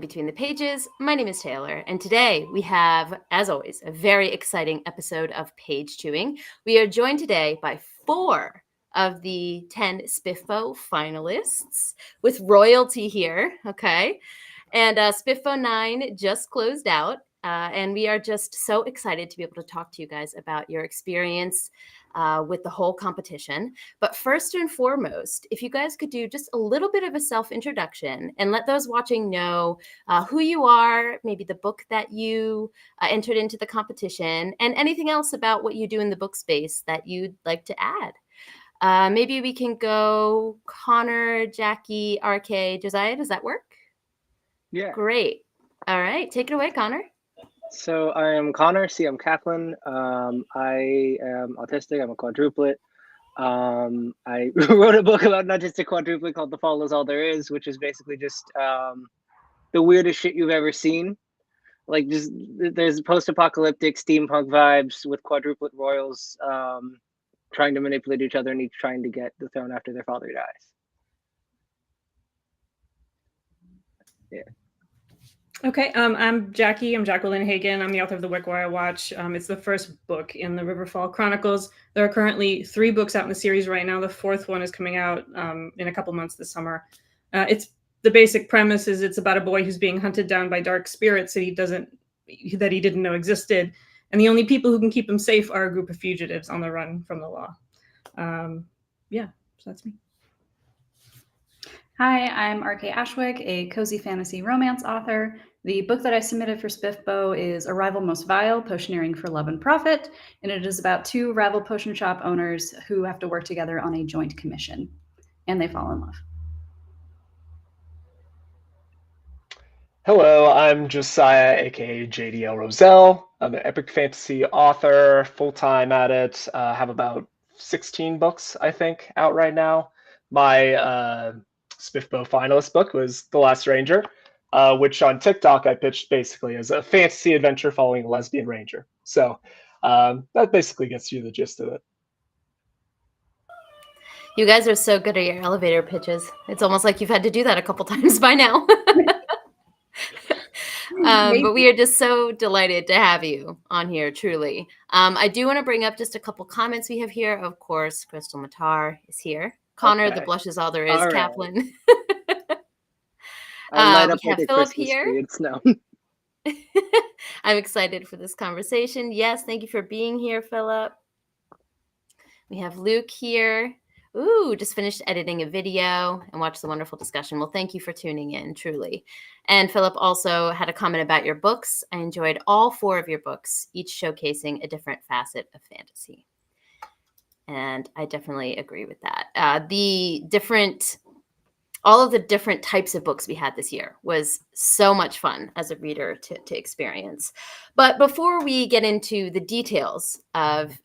Between the Pages. My name is Taylor, and today we have, as always, a very exciting episode of Page Chewing. We are joined today by 4 of the 10 SPFBO finalists with royalty here, okay? And SPFBO9 just closed out, and we are just so excited to be able to talk to you guys about your experience with the whole competition. But first and foremost, if you guys could do just a little bit of a self-introduction and let those watching know who you are, maybe the book that you entered into the competition, and anything else about what you do in the book space that you'd like to add. Maybe we can go Connor, Jackie, RK, Josiah. Does that work? Yeah. Great. All right. Take it away, Connor. So I am Connor. I'm Caplan. I am autistic. I'm a quadruplet. I wrote a book about an autistic quadruplet called The Fall Is All There Is, which is basically just the weirdest shit you've ever seen. Like, just there's post-apocalyptic steampunk vibes with quadruplet royals trying to manipulate each other and each trying to get the throne after their father dies. Yeah. Okay, I'm Jackie. I'm Jacquelyn Hagen. I'm the author of the Wickwire Watch. It's the first book in the Riverfall Chronicles. There are currently 3 books out in the series right now. The 4th one is coming out in a couple months this summer. It's the basic premise is it's about a boy who's being hunted down by dark spirits that he didn't know existed, and the only people who can keep him safe are a group of fugitives on the run from the law. Yeah, so that's me. Hi, I'm RK Ashwick, a cozy fantasy romance author. The book that I submitted for SPFBO is Arrival Most Vial, Potioneering for Love and Profit, and it is about 2 rival potion shop owners who have to work together on a joint commission, and they fall in love. Hello, I'm Josiah, aka J.D.L. Rosell. I'm an epic fantasy author, full-time at it. Have about 16 books, I think, out right now. My SPFBO finalist book was The Last Ranger, which on TikTok I pitched basically as a fantasy adventure following a lesbian ranger. So that basically gets you the gist of it. You guys are so good at your elevator pitches. It's almost like you've had to do that a couple times by now. But we are just so delighted to have you on here, truly. I do want to bring up just a couple comments we have here. Of course, Crystal Matar is here. Connor, Okay. The Blush Is All There Is, All right. Caplan. I light up we have like a Philip Christmas here. tree. It's snow. I'm excited for this conversation. Yes, thank you for being here, Philip. We have Luke here. Ooh, just finished editing a video and watched the wonderful discussion. Well, thank you for tuning in, truly. And Philip also had a comment about your books. I enjoyed all 4 of your books, each showcasing a different facet of fantasy. And I definitely agree with that. All of the different types of books we had this year was so much fun as a reader to experience. But before we get into the details of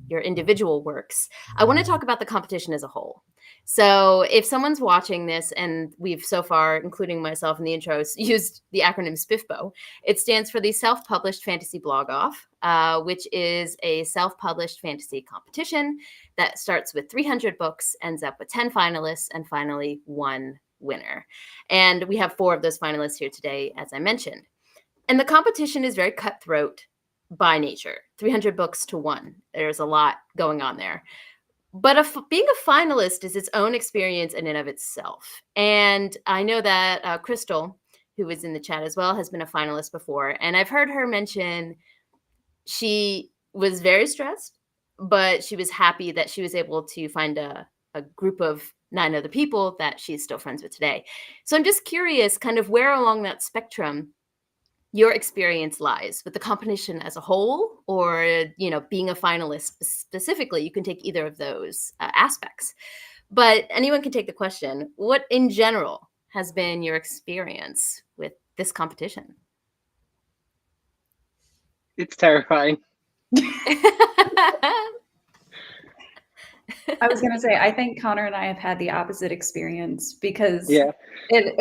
your individual works, I want to talk about the competition as a whole. So if someone's watching this, and we've so far, including myself in the intros, used the acronym SPFBO, it stands for the Self-Published Fantasy Blog Off, which is a self-published fantasy competition that starts with 300 books, ends up with 10 finalists, and finally 1 winner. And we have 4 of those finalists here today, as I mentioned. And the competition is very cutthroat by nature, 300 books to 1. There's a lot going on there. But being a finalist is its own experience in and of itself. And I know that Crystal, who is in the chat as well, has been a finalist before. And I've heard her mention she was very stressed, but she was happy that she was able to find a group of 9 other people that she's still friends with today. So I'm just curious kind of where along that spectrum your experience lies with the competition as a whole, or, being a finalist specifically. You can take either of those aspects, but anyone can take the question. What in general has been your experience with this competition? It's terrifying. I was going to say, I think Connor and I have had the opposite experience because Yeah.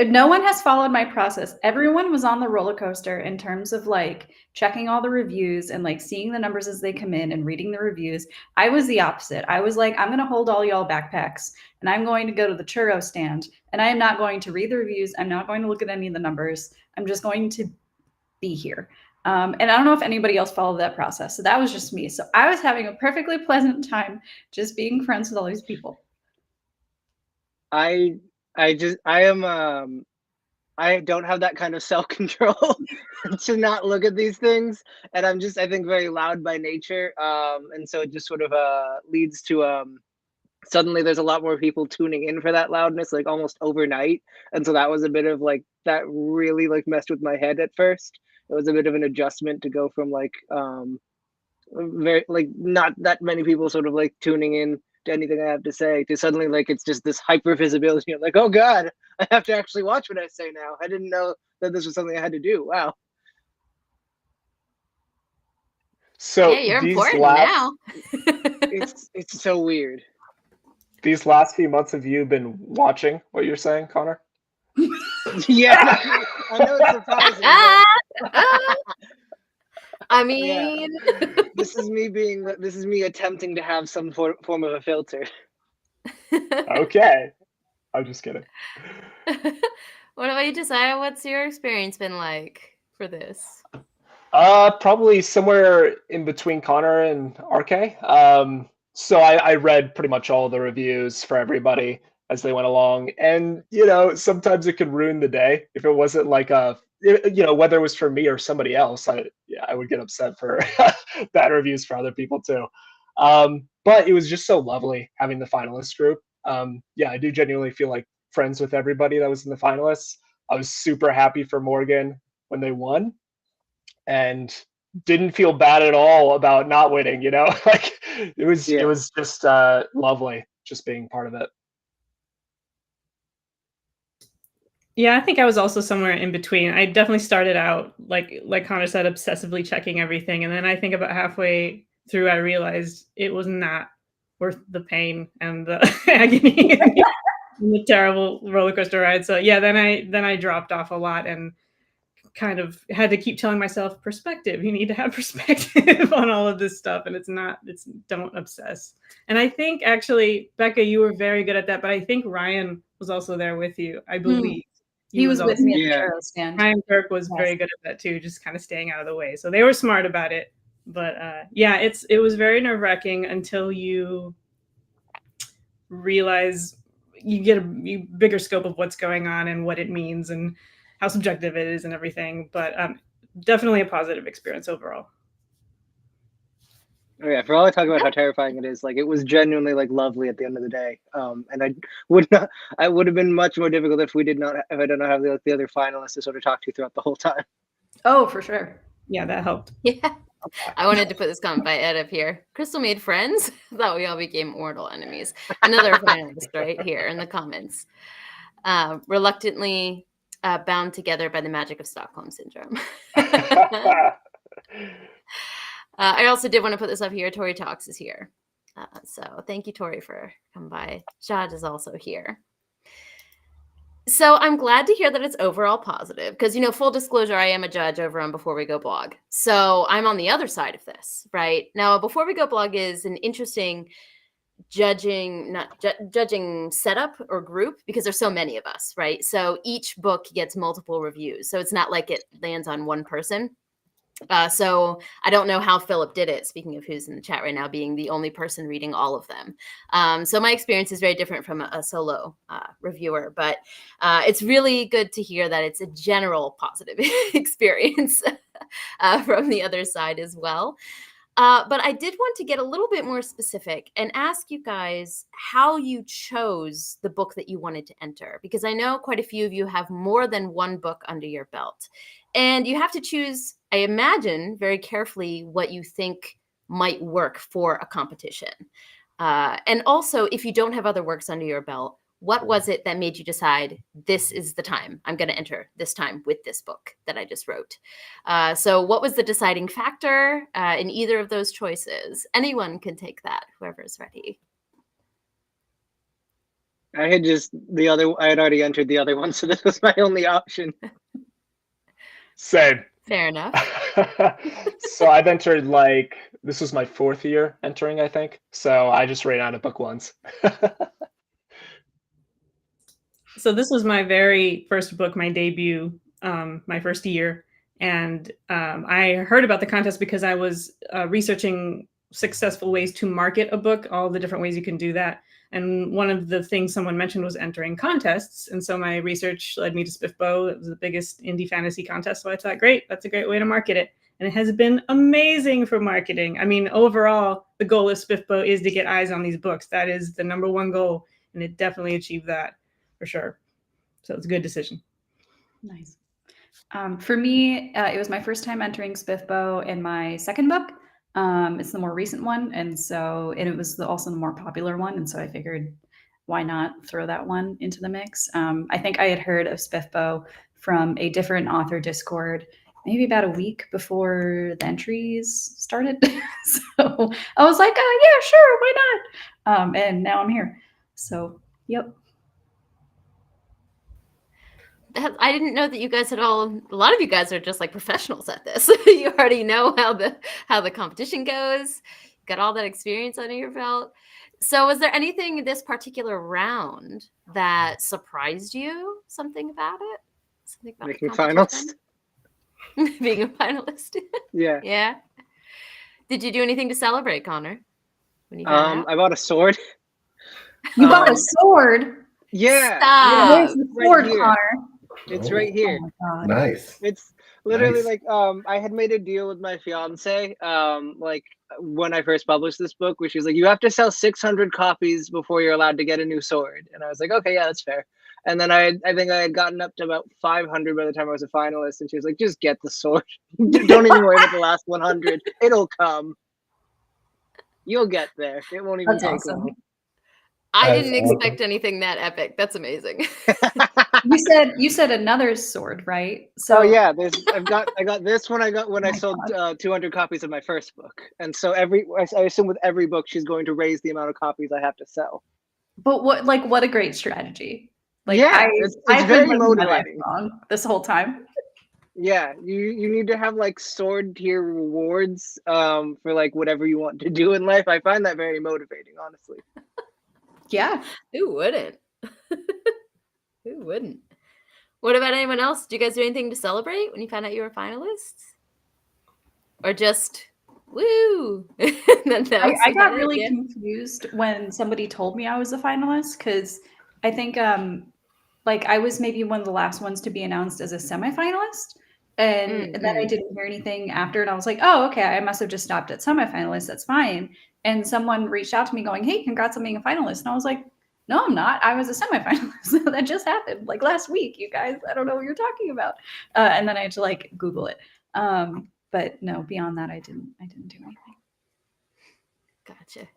no one has followed my process. Everyone was on the roller coaster in terms of like checking all the reviews and like seeing the numbers as they come in and reading the reviews. I was the opposite. I was like, I'm going to hold all y'all backpacks and I'm going to go to the churro stand and I am not going to read the reviews. I'm not going to look at any of the numbers. I'm just going to be here. And I don't know if anybody else followed that process. So that was just me. So I was having a perfectly pleasant time just being friends with all these people. I don't have that kind of self-control to not look at these things. And I'm just, I think, very loud by nature. And so it just sort of leads to suddenly there's a lot more people tuning in for that loudness, like almost overnight. And so that was a bit of like, that really like messed with my head at first. It was a bit of an adjustment to go from like very like not that many people sort of like tuning in to anything I have to say to suddenly like it's just this hyper visibility. I'm like, oh God, I have to actually watch what I say now. I didn't know that this was something I had to do. Wow. So Hey, you're these important last now. It's so weird. these last few months, have you been watching what you're saying, Connor? Yeah, I know it's surprising, but I mean, this is me attempting to have some form of a filter. Okay, I'm just kidding. what about you, Josiah? What's your experience been like for this? Probably somewhere in between Connor and RK. So I read pretty much all the reviews for everybody as they went along, and sometimes it could ruin the day if it wasn't like whether it was for me or somebody else. I would get upset for bad reviews for other people too. But it was just so lovely having the finalist group. I do genuinely feel like friends with everybody that was in the finalists. I was super happy for Morgan when they won, and didn't feel bad at all about not winning. Like it was just lovely just being part of it. Yeah, I think I was also somewhere in between. I definitely started out like Connor said, obsessively checking everything, and then I think about halfway through, I realized it was not worth the pain and the agony and the terrible roller coaster ride. So yeah, then I dropped off a lot and kind of had to keep telling myself, perspective. You need to have perspective on all of this stuff, and it's don't obsess. And I think actually, Becca, you were very good at that, but I think Ryan was also there with you. I believe. He was with me at the Yeah. churro stand. Ryan Kirk was very good at that too, just kind of staying out of the way. So they were smart about it. But it was very nerve-wracking until you realize you get a bigger scope of what's going on and what it means and how subjective it is and everything. But definitely a positive experience overall. Oh yeah, for all I talk about how terrifying it is, like it was genuinely like lovely at the end of the day. And I would have been much more difficult if I did not have the other finalists to sort of talk to throughout the whole time. Oh, for sure. Yeah, that helped. Yeah. I wanted to put this comment by Ed up here. Crystal made friends. Thought we all became mortal enemies. Another finalist right here in the comments. Reluctantly bound together by the magic of Stockholm Syndrome. I also did want to put this up here. Tori Talks is here. So thank you, Tori, for coming by. Jad is also here. So I'm glad to hear that it's overall positive because, full disclosure, I am a judge over on Before We Go blog. So I'm on the other side of this, right? Now, Before We Go blog is an interesting judging setup or group because there's so many of us, right? So each book gets multiple reviews. So it's not like it lands on one person. So I don't know how Philip did it, speaking of who's in the chat right now, being the only person reading all of them. So my experience is very different from a solo reviewer, but it's really good to hear that it's a general positive experience from the other side as well. But I did want to get a little bit more specific and ask you guys how you chose the book that you wanted to enter, because I know quite a few of you have more than one book under your belt. And you have to choose, I imagine, very carefully what you think might work for a competition. And also, if you don't have other works under your belt, what was it that made you decide this is the time I'm going to enter this time with this book that I just wrote? So what was the deciding factor in either of those choices? Anyone can take that, whoever's ready. I had already entered the other one, so this was my only option. Same. Fair enough. So I've entered this was my 4th year entering, I think. So I just ran out of book once. So this was my very first book, my debut, my first year. And I heard about the contest because I was researching successful ways to market a book, all the different ways you can do that. And one of the things someone mentioned was entering contests. And so my research led me to SPFBO. It was the biggest indie fantasy contest. So I thought, great, that's a great way to market it. And it has been amazing for marketing. I mean, overall, the goal of SPFBO is to get eyes on these books. That is the #1 goal. And it definitely achieved that for sure. So it's a good decision. Nice. For me, it was my first time entering SPFBO and my second book. It's the more recent one, and it was also the more popular one, and so I figured, why not throw that one into the mix? I think I had heard of SPFBO from a different author Discord, maybe about a week before the entries started. So I was like, oh, yeah, sure, why not? And now I'm here. So, yep. I didn't know that you guys a lot of you guys are just like professionals at this. You already know how the competition goes, got all that experience under your belt. So was there anything in this particular round that surprised you? Something about it? Something about Making finals? Being a finalist? Yeah. Yeah. Did you do anything to celebrate, Connor? When you found out? I bought a sword. You bought a sword? Yeah. Stop. Where's the sword, Right Connor? It's right here. Oh my God. Nice. It's literally Nice. I had made a deal with my fiance when I first published this book, where she was like, you have to sell 600 copies before you're allowed to get a new sword. And I was like, okay, yeah, that's fair. And then I think I had gotten up to about 500 by the time I was a finalist, and she was like, just get the sword. Don't even worry about the last 100. It'll come. You'll get there. It won't even take long. I That's didn't expect anything that epic. That's amazing. You said another sword, right? So yeah, I got this one. I got when I sold 200 copies of my first book, and so I assume with every book she's going to raise the amount of copies I have to sell. But what a great strategy! Like, yeah, it's I've very been living my life motivating. wrong this whole time. Yeah, you need to have sword tier rewards for whatever you want to do in life. I find that very motivating, honestly. Yeah. Who wouldn't? Who wouldn't? What about anyone else? Did you guys do anything to celebrate when you found out you were finalists? Or just woo? I got really confused when somebody told me I was a finalist, because I think I was maybe one of the last ones to be announced as a semifinalist. And then I didn't hear anything after, and I was like, oh, okay, I must have just stopped at semifinalist. That's fine. And someone reached out to me going, hey, congrats on being a finalist. And I was like, no, I'm not. I was a semifinalist. That just happened last week, you guys. I don't know what you're talking about. And then I had to Google it. But no, beyond that, I didn't do anything. Gotcha.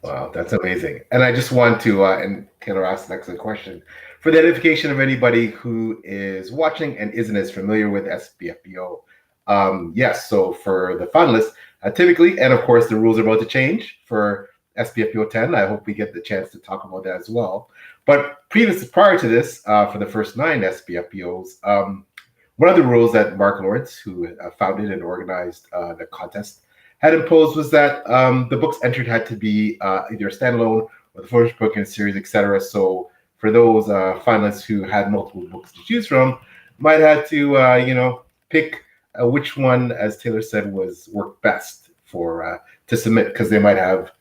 Wow, that's amazing. And I just want to, and Taylor asked an excellent question, for the edification of anybody who is watching and isn't as familiar with SPFBO. Yes, so for the finalists, typically, and of course the rules are about to change for SPFBO 10. I hope we get the chance to talk about that as well. But prior to this, for the first 9 SPFBOs, one of the rules that Mark Lawrence, who founded and organized the contest, had imposed was that the books entered had to be either a standalone or the first book in a series, etc. So for those finalists who had multiple books to choose from, might have to pick which one, as Taylor said, worked best for to submit, because they might have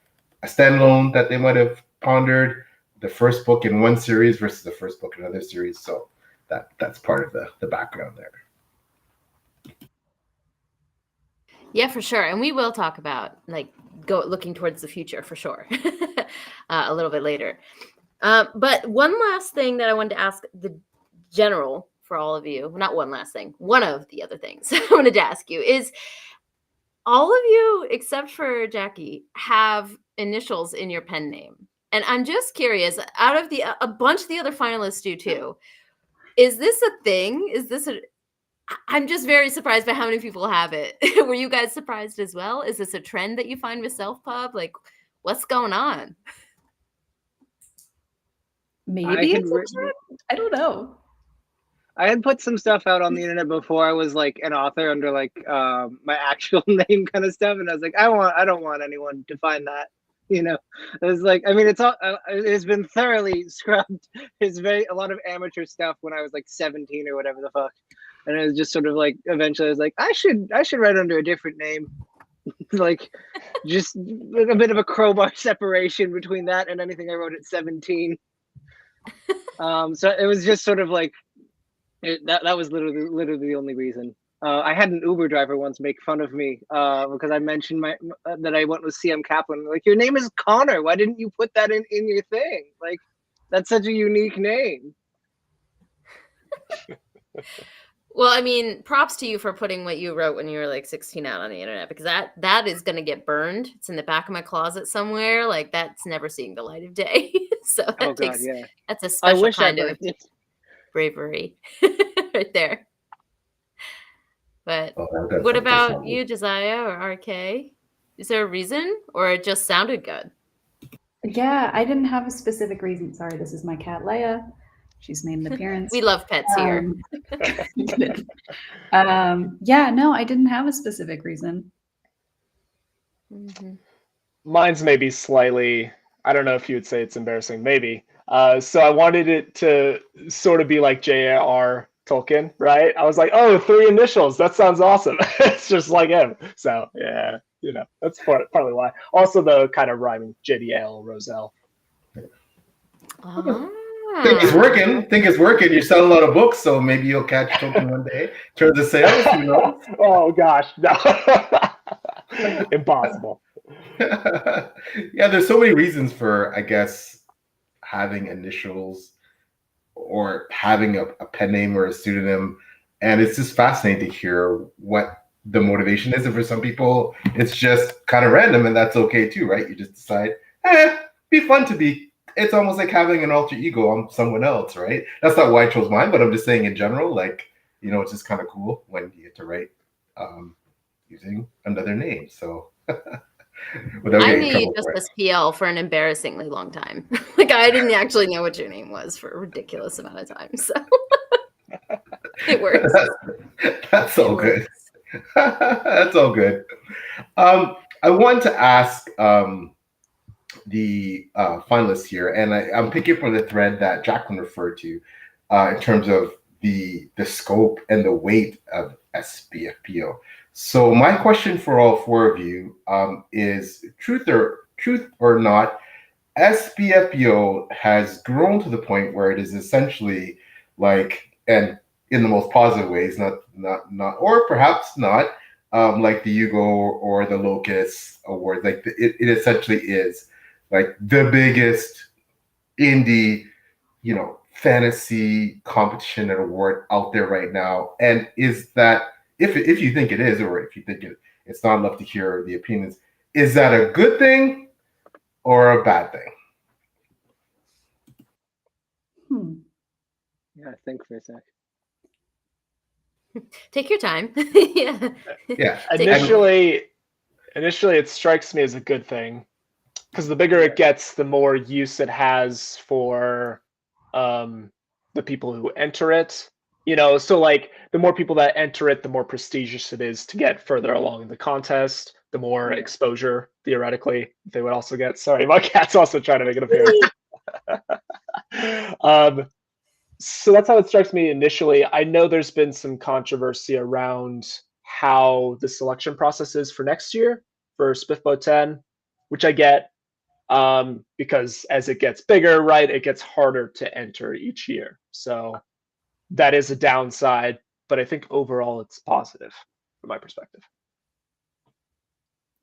a standalone that they might have pondered, the first book in one series versus the first book in another series. So that's part of the background there. Yeah, for sure. And we will talk about looking towards the future for sure a little bit later. But one last thing that I wanted to ask the general for all of you, not one last thing, one of the other things I wanted to ask you is, all of you, except for Jackie, have initials in your pen name. And I'm just curious, out of a bunch of the other finalists do too, is this a thing? I'm just very surprised by how many people have it. Were you guys surprised as well? Is this a trend that you find with self-pub? What's going on? Maybe it's a trend. I don't know. I had put some stuff out on the internet before I was like an author under like my actual name kind of stuff, and I was like, I don't want anyone to find that. You know, it was like, I mean, it's been thoroughly scrubbed. It's a lot of amateur stuff when I was like 17 or whatever the fuck, and it was just sort of like eventually I was like, I should write under a different name, like just a bit of a crowbar separation between that and anything I wrote at 17. So it was just sort of like. That was literally the only reason. I had an Uber driver once make fun of me because I mentioned that I went with CM Caplan. Like, your name is Connor. Why didn't you put that in your thing? Like, that's such a unique name. Well, I mean, props to you for putting what you wrote when you were like 16 out on the internet, because that is going to get burned. It's in the back of my closet somewhere. Like, that's never seeing the light of day. So that's a special kind of bravery right there. But what about you, Josiah or RK? Is there a reason, or it just sounded good? Yeah, I didn't have a specific reason. Sorry, this is my cat Leia. She's made an appearance. We love pets here. Yeah, no, I didn't have a specific reason. Mm-hmm. Mine's maybe slightly, I don't know if you would say it's embarrassing, maybe. So I wanted it to sort of be like J.R. Tolkien, right? I was like, oh, 3 initials. That sounds awesome. It's just like him. So yeah, you know, that's partly why. Also the kind of rhyming J.D.L, Rosell. Think it's working. You're selling a lot of books, so maybe you'll catch Tolkien one day. Turn the sales, you know. Oh gosh, no. Impossible. Yeah, there's so many reasons for, I guess, having initials or having a pen name or a pseudonym, and it's just fascinating to hear what the motivation is. And for some people, it's just kind of random, and that's okay too, right? You just decide, be fun to be. It's almost like having an alter ego on someone else, right? That's not why I chose mine, but I'm just saying in general, like, you know, it's just kind of cool when you get to write using another name. So I knew you just as PL for an embarrassingly long time. Like, I didn't actually know what your name was for a ridiculous amount of time. So it works. That's all good. That's all good. I want to ask the finalists here, and I'm picking up on the thread that Jacquelyn referred to in terms of the scope and the weight of SPFBO. So my question for all 4 of you is, truth or not, SPFBO has grown to the point where it is essentially like, and in the most positive ways, not or perhaps not, like the Hugo or the Locus Award. Like it essentially is like the biggest indie, you know, fantasy competition and award out there right now. And is that, if you think it is, or if you think it's not, enough to hear the opinions, is that a good thing or a bad thing? Yeah, think for a sec. Take your time. Yeah. Initially, it strikes me as a good thing, because the bigger it gets, the more use it has for the people who enter it. You know, so like the more people that enter it, the more prestigious it is to get further along in the contest, the more exposure, theoretically, they would also get. Sorry, my cat's also trying to make an appearance. So that's how it strikes me initially. I know there's been some controversy around how the selection process is for next year for SPFBO10, which I get, because as it gets bigger, right, it gets harder to enter each year. So that is a downside, but I think overall it's positive from my perspective.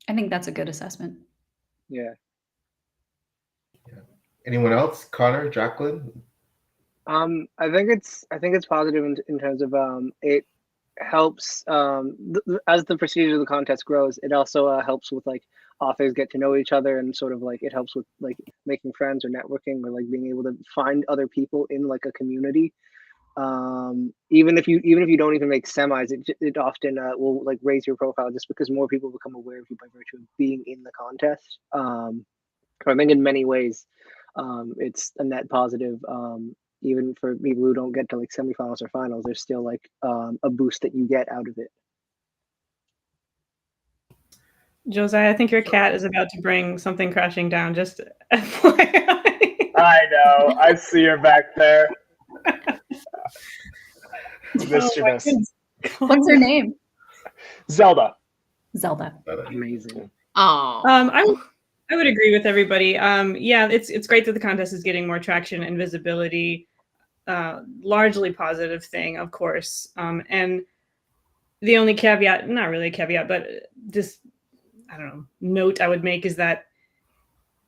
I think that's a good assessment. Yeah. Anyone else? Connor, Jacquelyn? I think it's positive in terms of it helps as the prestige of the contest grows. It also helps with like authors get to know each other, and sort of like it helps with like making friends or networking, or like being able to find other people in like a community. Even if you don't even make semis, it often will like raise your profile just because more people become aware of you by virtue of being in the contest. So I think in many ways, it's a net positive. Even for people who don't get to like semifinals or finals, there's still like a boost that you get out of it. Josiah, I think your cat is about to bring something crashing down. Just FYI. I know. I see her back there. Oh, Mischievous. What's her name? Zelda. Zelda. Amazing. Oh, I would agree with everybody. Yeah, it's great that the contest is getting more traction and visibility. Largely positive thing, of course. And the only caveat, not really a caveat, but just, I don't know, note I would make is that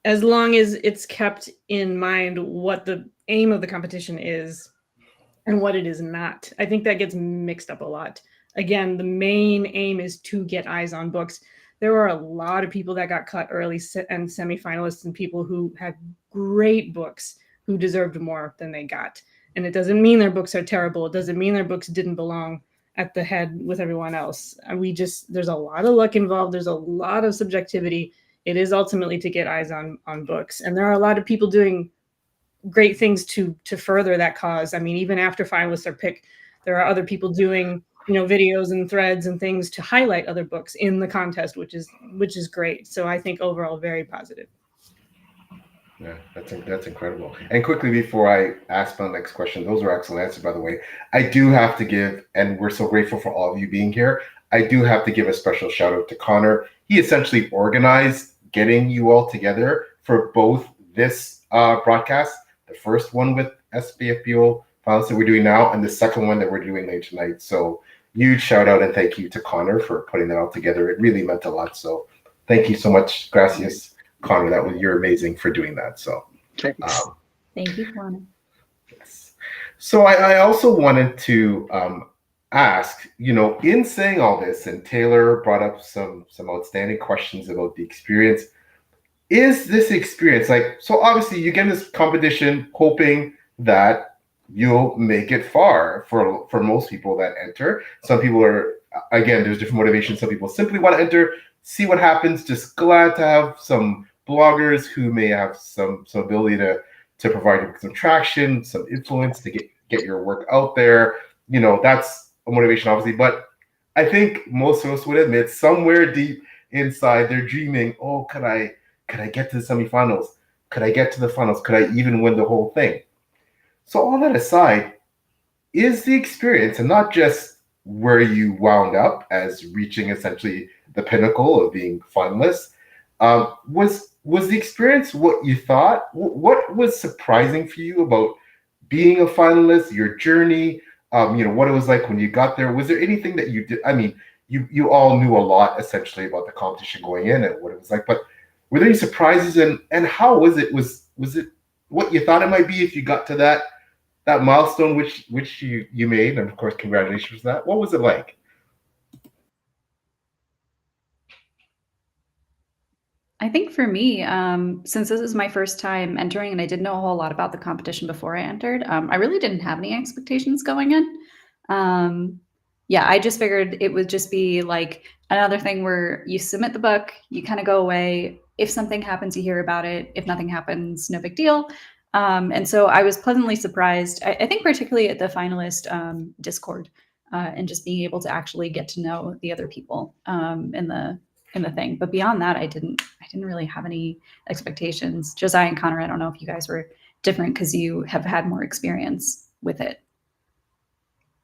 as long as it's kept in mind what the aim of the competition is and what it is not, I think that gets mixed up a lot. Again, the main aim is to get eyes on books. There were a lot of people that got cut early and semifinalists and people who had great books who deserved more than they got. And it doesn't mean their books are terrible. It doesn't mean their books didn't belong at the head with everyone else. And there's a lot of luck involved. There's a lot of subjectivity. It is ultimately to get eyes on books. And there are a lot of people doing great things to further that cause. I mean, even after finalists are picked, there are other people doing, videos and threads and things to highlight other books in the contest, which is great. So I think overall very positive. Yeah, that's incredible. And quickly before I ask my next question, those are excellent answers, by the way. I do have to give, and we're so grateful for all of you being here, I do have to give a special shout out to Connor. He essentially organized getting you all together for both this broadcast, the first one with SPFBO finalists that we're doing now, and the second one that we're doing later tonight. So huge shout out and thank you to Connor for putting that all together. It really meant a lot. So thank you so much. Gracias, Connor. You're amazing for doing that. So thank you, Connor. Yes. So I also wanted to ask, in saying all this, and Taylor brought up some outstanding questions about the experience. Is this experience so obviously you get in this competition hoping that you'll make it far for most people that enter. Some people are, again, there's different motivations. Some people simply want to enter, see what happens. Just glad to have some bloggers who may have some ability to provide you with some traction, some influence to get your work out there. That's a motivation, obviously. But I think most of us would admit somewhere deep inside they're dreaming, oh, could I get to the semifinals? Could I get to the finals? Could I even win the whole thing? So all that aside, is the experience, and not just where you wound up as reaching essentially the pinnacle of being finalists, was the experience what you thought? What was surprising for you about being a finalist, your journey, what it was like when you got there? Was there anything that you did? I mean, you all knew a lot essentially about the competition going in and what it was like, but were there any surprises, and how was it? Was it what you thought it might be if you got to that milestone which you made? And of course, congratulations for that. What was it like? I think for me, since this is my first time entering and I didn't know a whole lot about the competition before I entered, I really didn't have any expectations going in. Yeah, I just figured it would just be like another thing where you submit the book, you kind of go away. If something happens, you hear about it. If nothing happens, no big deal. And so I was pleasantly surprised, I think particularly at the finalist Discord, and just being able to actually get to know the other people in the thing. But beyond that, I didn't really have any expectations. Josiah and Connor, I don't know if you guys were different because you have had more experience with it.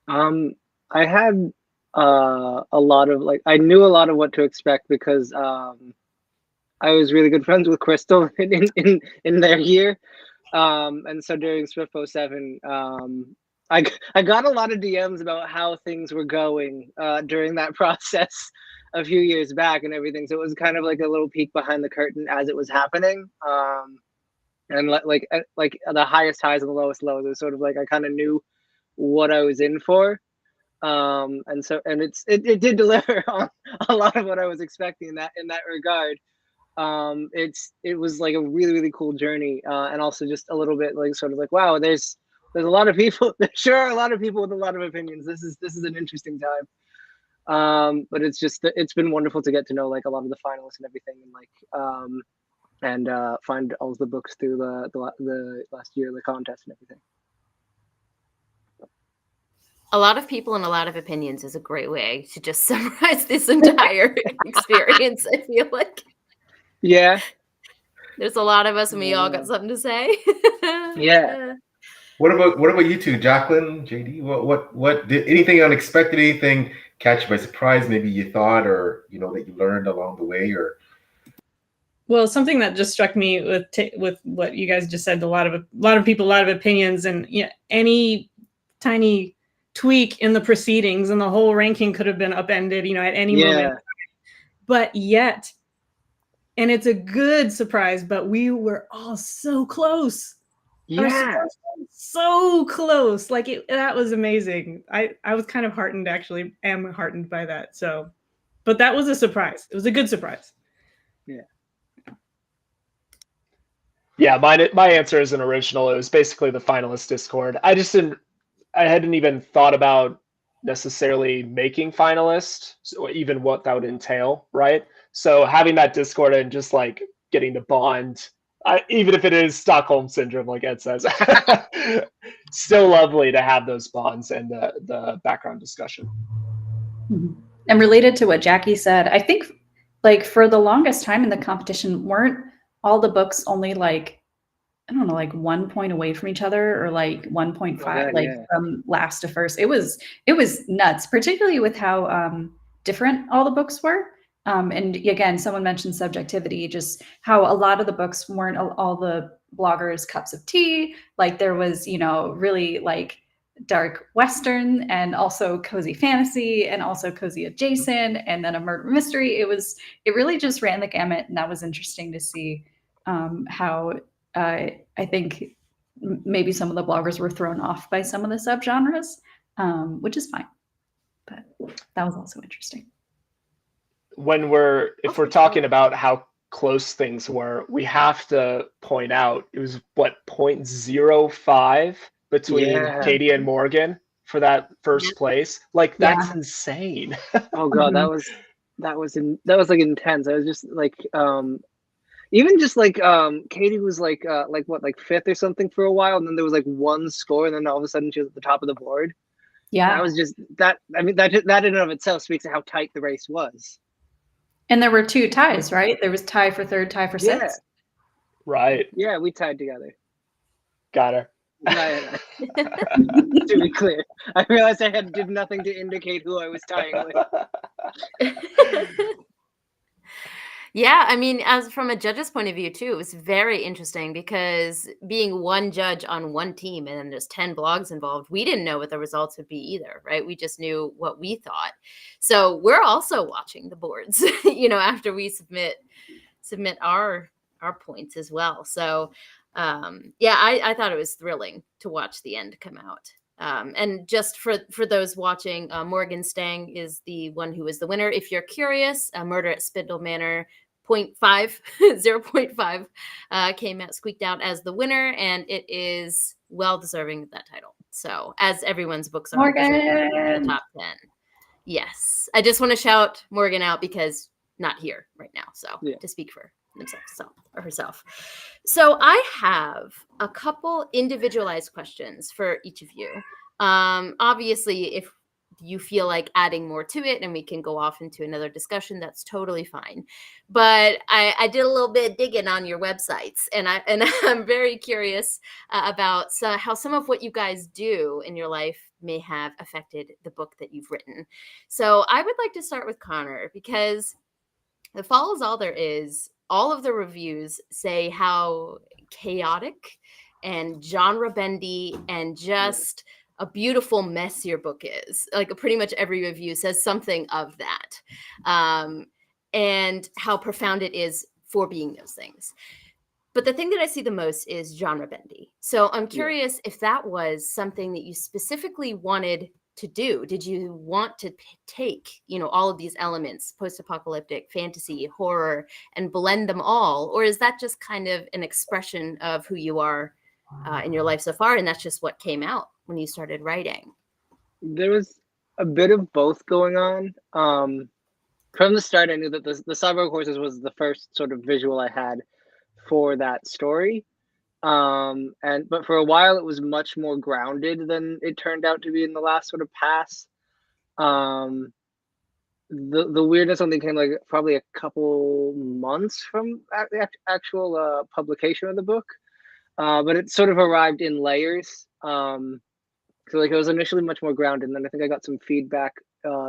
I had a lot of I knew a lot of what to expect because I was really good friends with Crystal in their year. And so during SPFBO9, I got a lot of DMs about how things were going during that process a few years back and everything. So it was kind of like a little peek behind the curtain as it was happening. And like the highest highs and the lowest lows. It was sort of like I kind of knew what I was in for. And it did deliver on a lot of what I was expecting in that regard. It was like a really, really cool journey, and also just a little bit wow, there's a lot of people. There sure are a lot of people with a lot of opinions. This is an interesting time, but it's been wonderful to get to know a lot of the finalists and everything, and and find all of the books through the last year of the contest and everything. A lot of people and a lot of opinions is a great way to just summarize this entire experience, I feel like. Yeah. There's a lot of us and we all got something to say. Yeah. What about you two, Jacquelyn, J.D.? What did anything unexpected, anything catch you by surprise? Maybe you thought, or that you learned along the way, or. Well, something that just struck me with what you guys just said, a lot of people, a lot of opinions, and any tiny tweak in the proceedings and the whole ranking could have been upended, at any moment. But yet, and it's a good surprise, but we were all so close. Yeah. So close. Like that was amazing. I was kind of heartened, actually. Am heartened by that. So, but that was a surprise. It was a good surprise. Yeah. Yeah, my answer isn't original. It was basically the finalist Discord. I hadn't even thought about necessarily making finalists, so even what that would entail, right? So having that Discord and just like getting to bond, even if it is Stockholm syndrome, like Ed says, still lovely to have those bonds and the background discussion. And related to what Jackie said, I think like for the longest time in the competition, weren't all the books only like, I don't know, like 1 point away from each other, or like 1.5, from last to first. It was nuts, particularly with how different all the books were. And again, someone mentioned subjectivity, just how a lot of the books weren't all the bloggers' cups of tea. Like there was, really like dark Western and also cozy fantasy and also cozy adjacent and then a murder mystery. It really just ran the gamut, and that was interesting to see how I think maybe some of the bloggers were thrown off by some of the subgenres, which is fine. But that was also interesting. If we're talking about how close things were, we have to point out it was 0.05 between Katie and Morgan for that first place. Like that's insane. Oh god, that was like intense. I was just like even just like Katie was like fifth or something for a while, and then there was like one score, and then all of a sudden she was at the top of the board. Yeah, that was just that. I mean, that in and of itself speaks to how tight the race was. And there were 2 ties, right? There was tie for third, tie for sixth. Yeah. Right. Yeah, we tied together. Got her. To be clear, I realized I did nothing to indicate who I was tying with. Yeah, I mean, as from a judge's point of view too, it was very interesting because being one judge on one team and then there's 10 blogs involved, we didn't know what the results would be either, right? We just knew what we thought. So we're also watching the boards, after we submit our points as well. So I thought it was thrilling to watch the end come out. And just for those watching, Morgan Stang is the one who is the winner. If you're curious, Murder at Spindle Manor 0.5 squeaked out as the winner, and it is well deserving of that title. So as everyone's books are in the top 10. Yes. I just want to shout Morgan out because not here right now. So to speak for himself or herself. So I have a couple individualized questions for each of you. Obviously, if you feel like adding more to it and we can go off into another discussion, that's totally fine. But I did a little bit of digging on your websites, and I'm very curious about how some of what you guys do in your life may have affected the book that you've written. So I would like to start with Connor, because The Fall Is All There Is, all of the reviews say how chaotic and genre bendy and just a beautiful mess your book is. Like pretty much every review says something of that, and how profound it is for being those things. But the thing that I see the most is genre bendy. So I'm curious if that was something that you specifically wanted to do. Did you want to take, all of these elements, post-apocalyptic, fantasy, horror, and blend them all? Or is that just kind of an expression of who you are in your life so far, and that's just what came out when you started writing? There was a bit of both going on. From the start, I knew that the Cyborg Horses was the first sort of visual I had for that story. But for a while it was much more grounded than it turned out to be in the last sort of pass. The weirdness only came like probably a couple months from the actual publication of the book, but it sort of arrived in layers. So like it was initially much more grounded, and then I think I got some feedback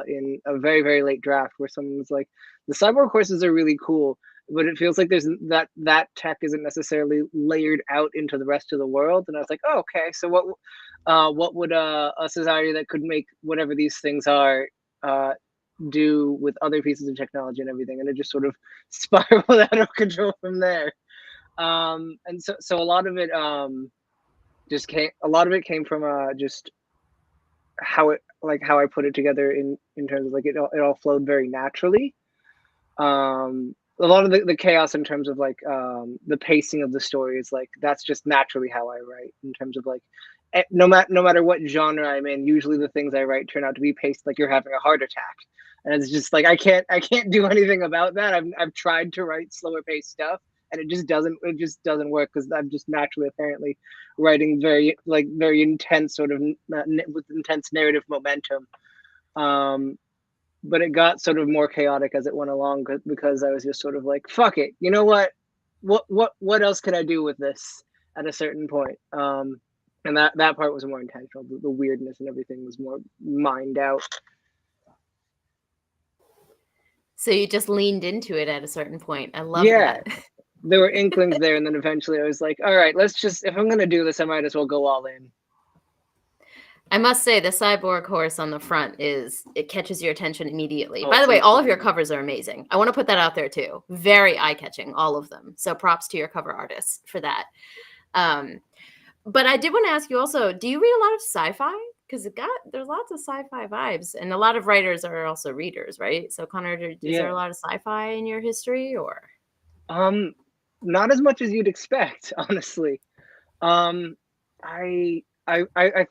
in a very, very late draft where someone was like, the cyborg horses are really cool, but it feels like there's that tech isn't necessarily layered out into the rest of the world. And I was like, oh, okay, so what would a society that could make whatever these things are do with other pieces of technology and everything? And it just sort of spiraled out of control from there. And so a lot of it came from just how I put it together in terms of like it all flowed very naturally. A lot of the chaos in terms of like the pacing of the story is like that's just naturally how I write, in terms of like no matter what genre I'm in, usually the things I write turn out to be paced like you're having a heart attack, and it's just like I can't do anything about that. I've tried to write slower paced stuff, and it just doesn't work, because I'm just naturally apparently writing very intense sort of with intense narrative momentum. But it got sort of more chaotic as it went along, because I was just sort of like, fuck it, you know what else can I do with this at a certain point? And that part was more intentional. The weirdness and everything was more mined out. So you just leaned into it at a certain point. I love Yeah. that. There were inklings there, and then eventually I was like, all right, if I'm going to do this, I might as well go all in. I must say the cyborg horse on the front it catches your attention immediately. Oh, By the way, all of your incredible. covers are amazing. I want to put that out there too. Very eye-catching, all of them. So props to your cover artists for that. But I did want to ask you also, do you read a lot of sci-fi? Because there's lots of sci-fi vibes, and a lot of writers are also readers, right? So Connor, is there a lot of sci-fi in your history, or? Not as much as you'd expect, honestly. I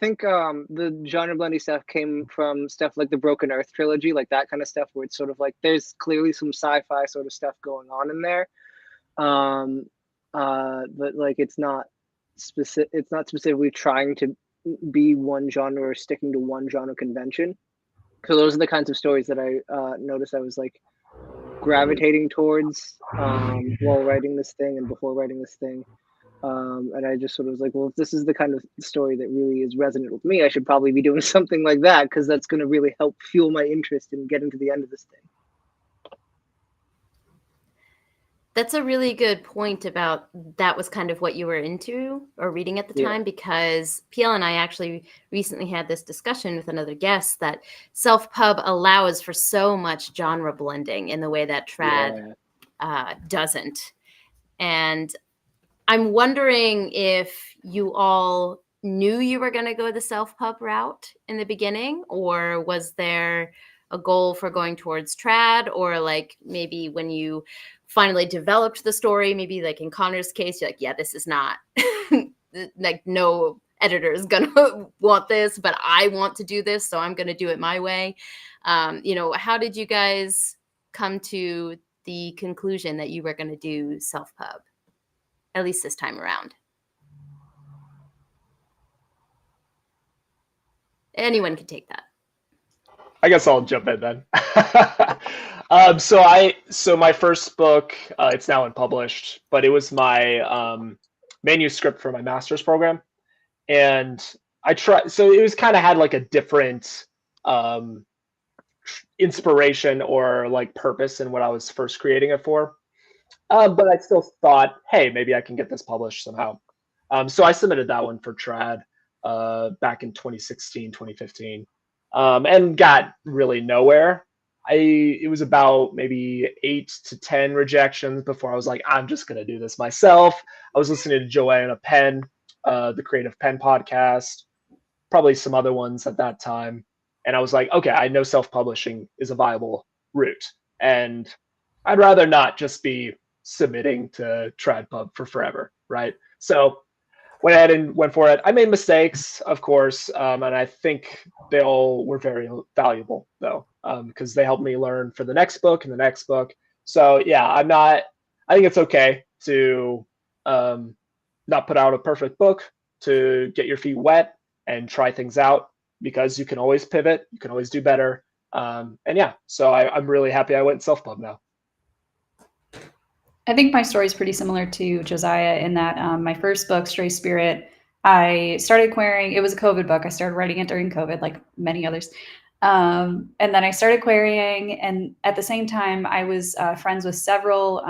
think the genre blending stuff came from stuff like the Broken Earth trilogy, like that kind of stuff, where it's sort of like there's clearly some sci-fi sort of stuff going on in there, but like it's not specifically trying to be one genre or sticking to one genre convention. So those are the kinds of stories that I noticed I was like gravitating towards while writing this thing and before writing this thing. And I just sort of was like, well, if this is the kind of story that really is resonant with me, I should probably be doing something like that, because that's going to really help fuel my interest in getting to the end of this thing. That's a really good point about that was kind of what you were into or reading at the time, because PL and I actually recently had this discussion with another guest that self-pub allows for so much genre blending in the way that trad doesn't. And I'm wondering if you all knew you were going to go the self-pub route in the beginning, or was there a goal for going towards trad, or like maybe when you finally developed the story, maybe like in Connor's case, you're like, yeah, this is not like no editor is going to want this, but I want to do this, so I'm going to do it my way. How did you guys come to the conclusion that you were going to do self-pub, at least this time around? Anyone can take that. I guess I'll jump in then. So my first book, it's now unpublished, but it was my manuscript for my master's program, and I tried. So it was kind of had like a different inspiration or like purpose in what I was first creating it for. But I still thought, hey, maybe I can get this published somehow. So I submitted that one for trad back in 2016, 2015. And got really nowhere. It was about maybe 8 to 10 rejections before I was like, I'm just going to do this myself. I was listening to Joanna Penn, the Creative Penn podcast, probably some other ones at that time. And I was like, okay, I know self-publishing is a viable route. And I'd rather not just be submitting to TradPub for forever, right? So went ahead and went for it. I made mistakes, of course, and I think they all were very valuable, though, because they helped me learn for the next book and the next book. So yeah, I think it's okay to not put out a perfect book, to get your feet wet and try things out, because you can always pivot, you can always do better. And yeah, so I'm really happy I went self-pub now. I think my story is pretty similar to Josiah in that my first book, Stray Spirit, I started querying. It was a COVID book. I started writing it during COVID, like many others. And then I started querying. And at the same time, I was friends with several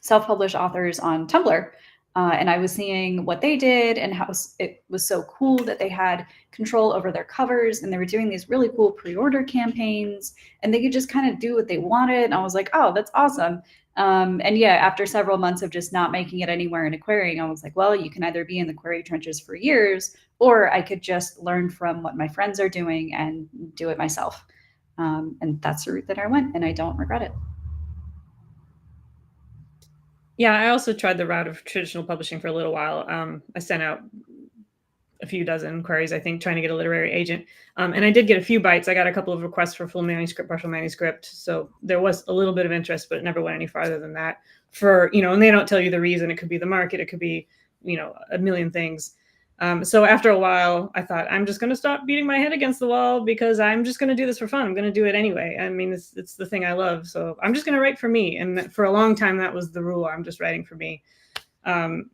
self-published authors on Tumblr. And I was seeing what they did and how it was so cool that they had control over their covers, and they were doing these really cool pre-order campaigns, and they could just kind of do what they wanted. And I was like, oh, that's awesome. And yeah, after several months of just not making it anywhere in a querying, I was like, well, you can either be in the query trenches for years, or I could just learn from what my friends are doing and do it myself. And that's the route that I went, and I don't regret it. Yeah, I also tried the route of traditional publishing for a little while. I sent out a few dozen queries, I think, trying to get a literary agent. And I did get a few bites. I got a couple of requests for full manuscript, partial manuscript. So there was a little bit of interest, but it never went any farther than that. And they don't tell you the reason. It could be the market. It could be, a million things. So after a while, I thought, I'm just going to stop beating my head against the wall, because I'm just going to do this for fun. I'm going to do it anyway. I mean, it's the thing I love. So I'm just going to write for me. And for a long time, that was the rule. I'm just writing for me,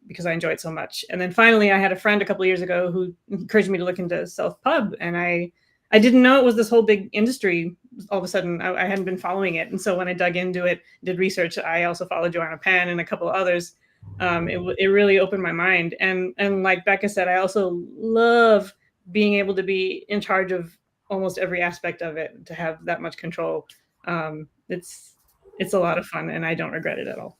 because I enjoy it so much. And then finally, I had a friend a couple of years ago who encouraged me to look into self-pub. And I didn't know it was this whole big industry. All of a sudden, I hadn't been following it. And so when I dug into it, did research, I also followed Joanna Penn and a couple of others. It really opened my mind. And like Becca said, I also love being able to be in charge of almost every aspect of it, to have that much control. It's a lot of fun, and I don't regret it at all.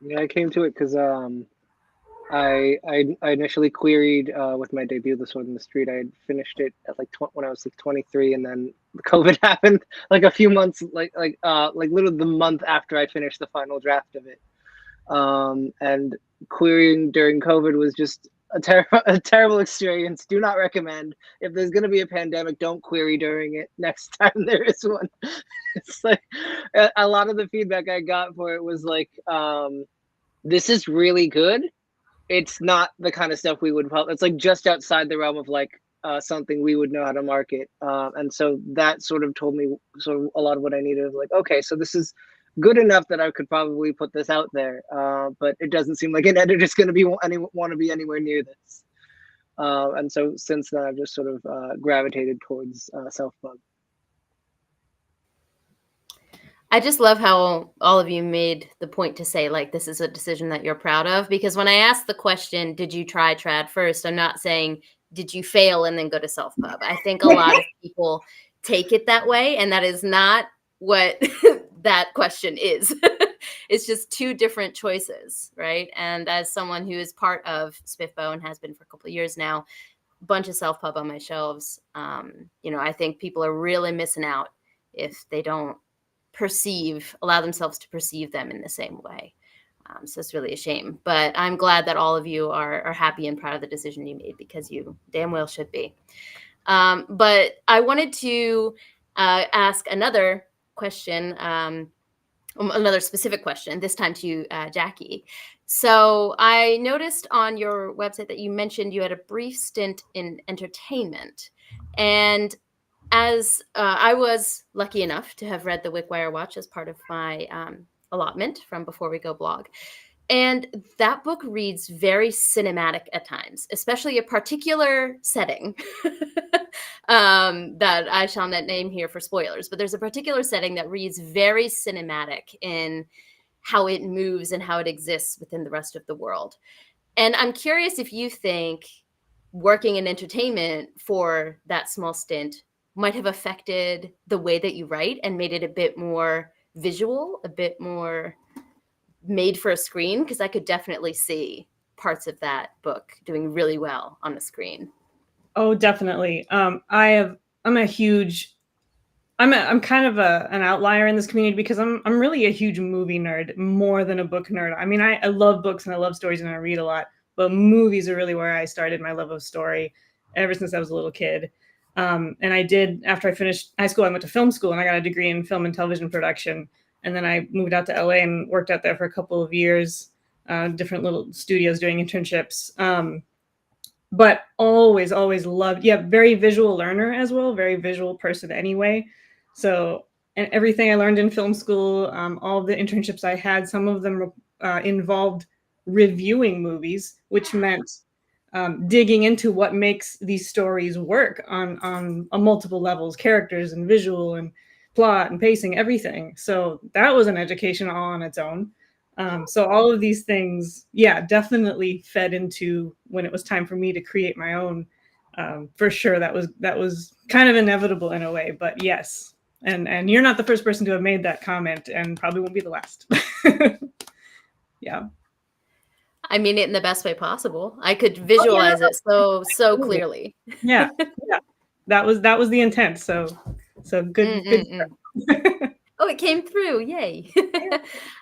Yeah, I came to it because I initially queried with my debut, This One in the Street. I had finished it at when I was 23, and then COVID happened like a few months, like literally the month after I finished the final draft of it. And querying during COVID was just a terrible experience. Do not recommend. If there's going to be a pandemic, don't query during it. Next time there is one. It's like a lot of the feedback I got for it was like, this is really good. It's not the kind of stuff we would publish. It's like just outside the realm of something we would know how to market. And so that sort of told me a lot of what I needed. Like, okay, so this is good enough that I could probably put this out there. But it doesn't seem like an editor's going to want to be anywhere near this. And so since then, I've just sort of gravitated towards self-pub. I just love how all of you made the point to say, like, this is a decision that you're proud of. Because when I asked the question, did you try trad first? I'm not saying, did you fail and then go to self-pub? I think a lot of people take it that way, and that is not what that question is. It's just two different choices, right? And as someone who is part of SPFBO and has been for a couple of years now, a bunch of self-pub on my shelves, I think people are really missing out if they don't allow themselves to perceive them in the same way. So it's really a shame, but I'm glad that all of you are happy and proud of the decision you made, because you damn well should be. But I wanted to ask another question, another specific question, this time to you, Jackie. So I noticed on your website that you mentioned you had a brief stint in entertainment, and as I was lucky enough to have read the Wickwire Watch as part of my allotment from Before We Go blog. And that book reads very cinematic at times, especially a particular setting that I shall not name here for spoilers. But there's a particular setting that reads very cinematic in how it moves and how it exists within the rest of the world. And I'm curious if you think working in entertainment for that small stint might have affected the way that you write and made it a bit more visual, a bit more made for a screen, because I could definitely see parts of that book doing really well on the screen. Oh, definitely. I'm kind of an outlier in this community, because I'm really a huge movie nerd more than a book nerd. I mean, I love books and I love stories and I read a lot, but movies are really where I started my love of story ever since I was a little kid. And after I finished high school, I went to film school and I got a degree in film and television production. And then I moved out to LA and worked out there for a couple of years, different little studios doing internships. But always loved, very visual learner as well, very visual person anyway. So, and everything I learned in film school, all of the internships I had, some of them involved reviewing movies, which meant digging into what makes these stories work on multiple levels, characters and visual and plot and pacing, everything. So that was an education all on its own. So all of these things, definitely fed into when it was time for me to create my own. For sure, that was kind of inevitable in a way, but yes. And you're not the first person to have made that comment, and probably won't be the last. Yeah. I mean it in the best way possible. I could visualize it so clearly. Yeah. That was the intent. So good. Oh, it came through. Yay.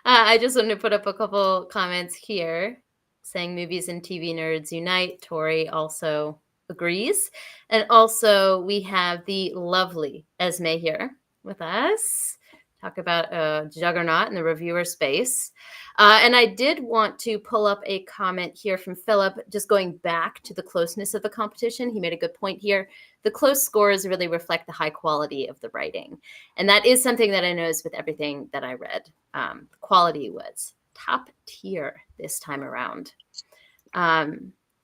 I just wanted to put up a couple comments here saying movies and TV nerds unite. Tori also agrees. And also we have the lovely Esme here with us. Talk about a juggernaut in the reviewer space. And I did want to pull up a comment here from Philip, just going back to the closeness of the competition. He made a good point here. The close scores really reflect the high quality of the writing. And that is something that I noticed with everything that I read. The quality was top tier this time around.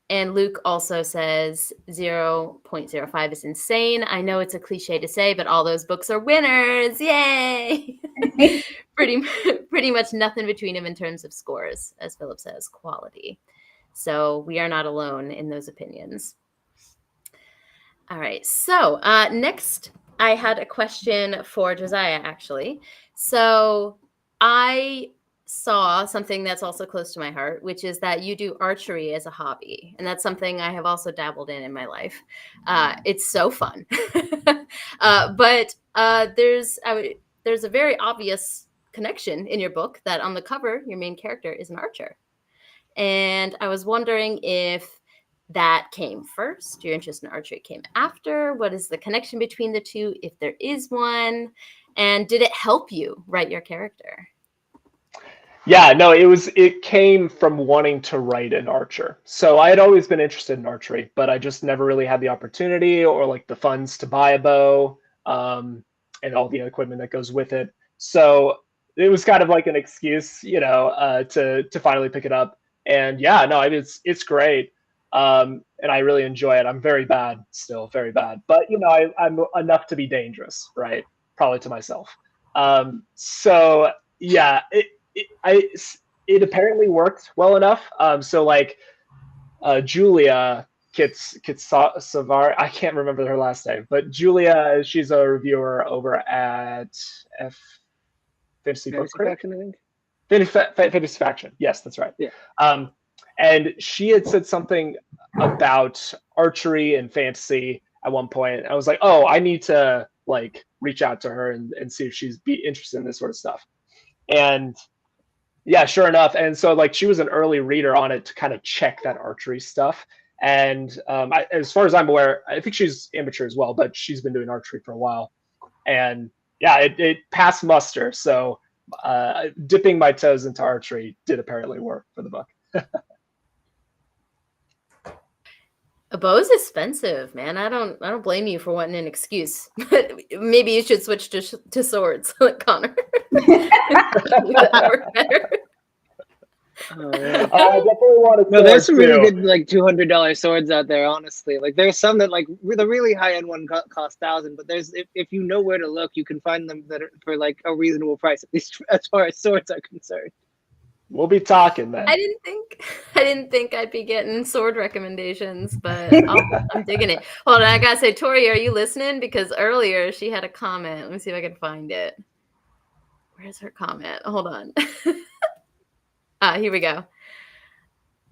And Luke also says 0.05 is insane. I know it's a cliche to say, but all those books are winners. Yay! pretty much nothing between them in terms of scores, as Philip says, quality. So we are not alone in those opinions. All right. So next, I had a question for Josiah, actually. So I saw something that's also close to my heart, which is that you do archery as a hobby. And that's something I have also dabbled in my life. It's so fun. But there's a very obvious connection in your book that on the cover, your main character is an archer. And I was wondering if that came first, your interest in archery came after. What is the connection between the two, if there is one? And did it help you write your character? Yeah, no, it came from wanting to write an archer. So I had always been interested in archery, but I just never really had the opportunity or like the funds to buy a bow, and all the equipment that goes with it. So it was kind of like an excuse, to finally pick it up. And yeah, no, it's great. And I really enjoy it. I'm very bad still, very bad. But I'm enough to be dangerous, right? Probably to myself. So yeah, it apparently worked well enough. So like Julia Kitsavar, I can't remember her last name, but Julia, she's a reviewer over at Fantasy Book Critic. Faction, I think. Fantasy Faction. Yes, that's right. Yeah. And she had said something about archery and fantasy at one point. I was like, oh, I need to like reach out to her and see if she's interested in this sort of stuff. And yeah, sure enough. And so like she was an early reader on it to kind of check that archery stuff. And as far as I'm aware, I think she's amateur as well, but she's been doing archery for a while. And yeah, it passed muster. So dipping my toes into archery did apparently work for the book. A bow is expensive, man. I don't blame you for wanting an excuse. But maybe you should switch to swords, like Connor. That work better. Oh, yeah. I definitely want to. No, there's some really good like $200 swords out there. Honestly, like there's some that like the really high end one cost $1,000, but there's if you know where to look, you can find them that are for like a reasonable price, at least as far as swords are concerned. We'll be talking, man. I didn't think I'd be getting sword recommendations, but I'm digging it. Hold on, I gotta say, Tori, are you listening? Because earlier she had a comment. Let me see if I can find it. Where's her comment? Hold on. Here we go.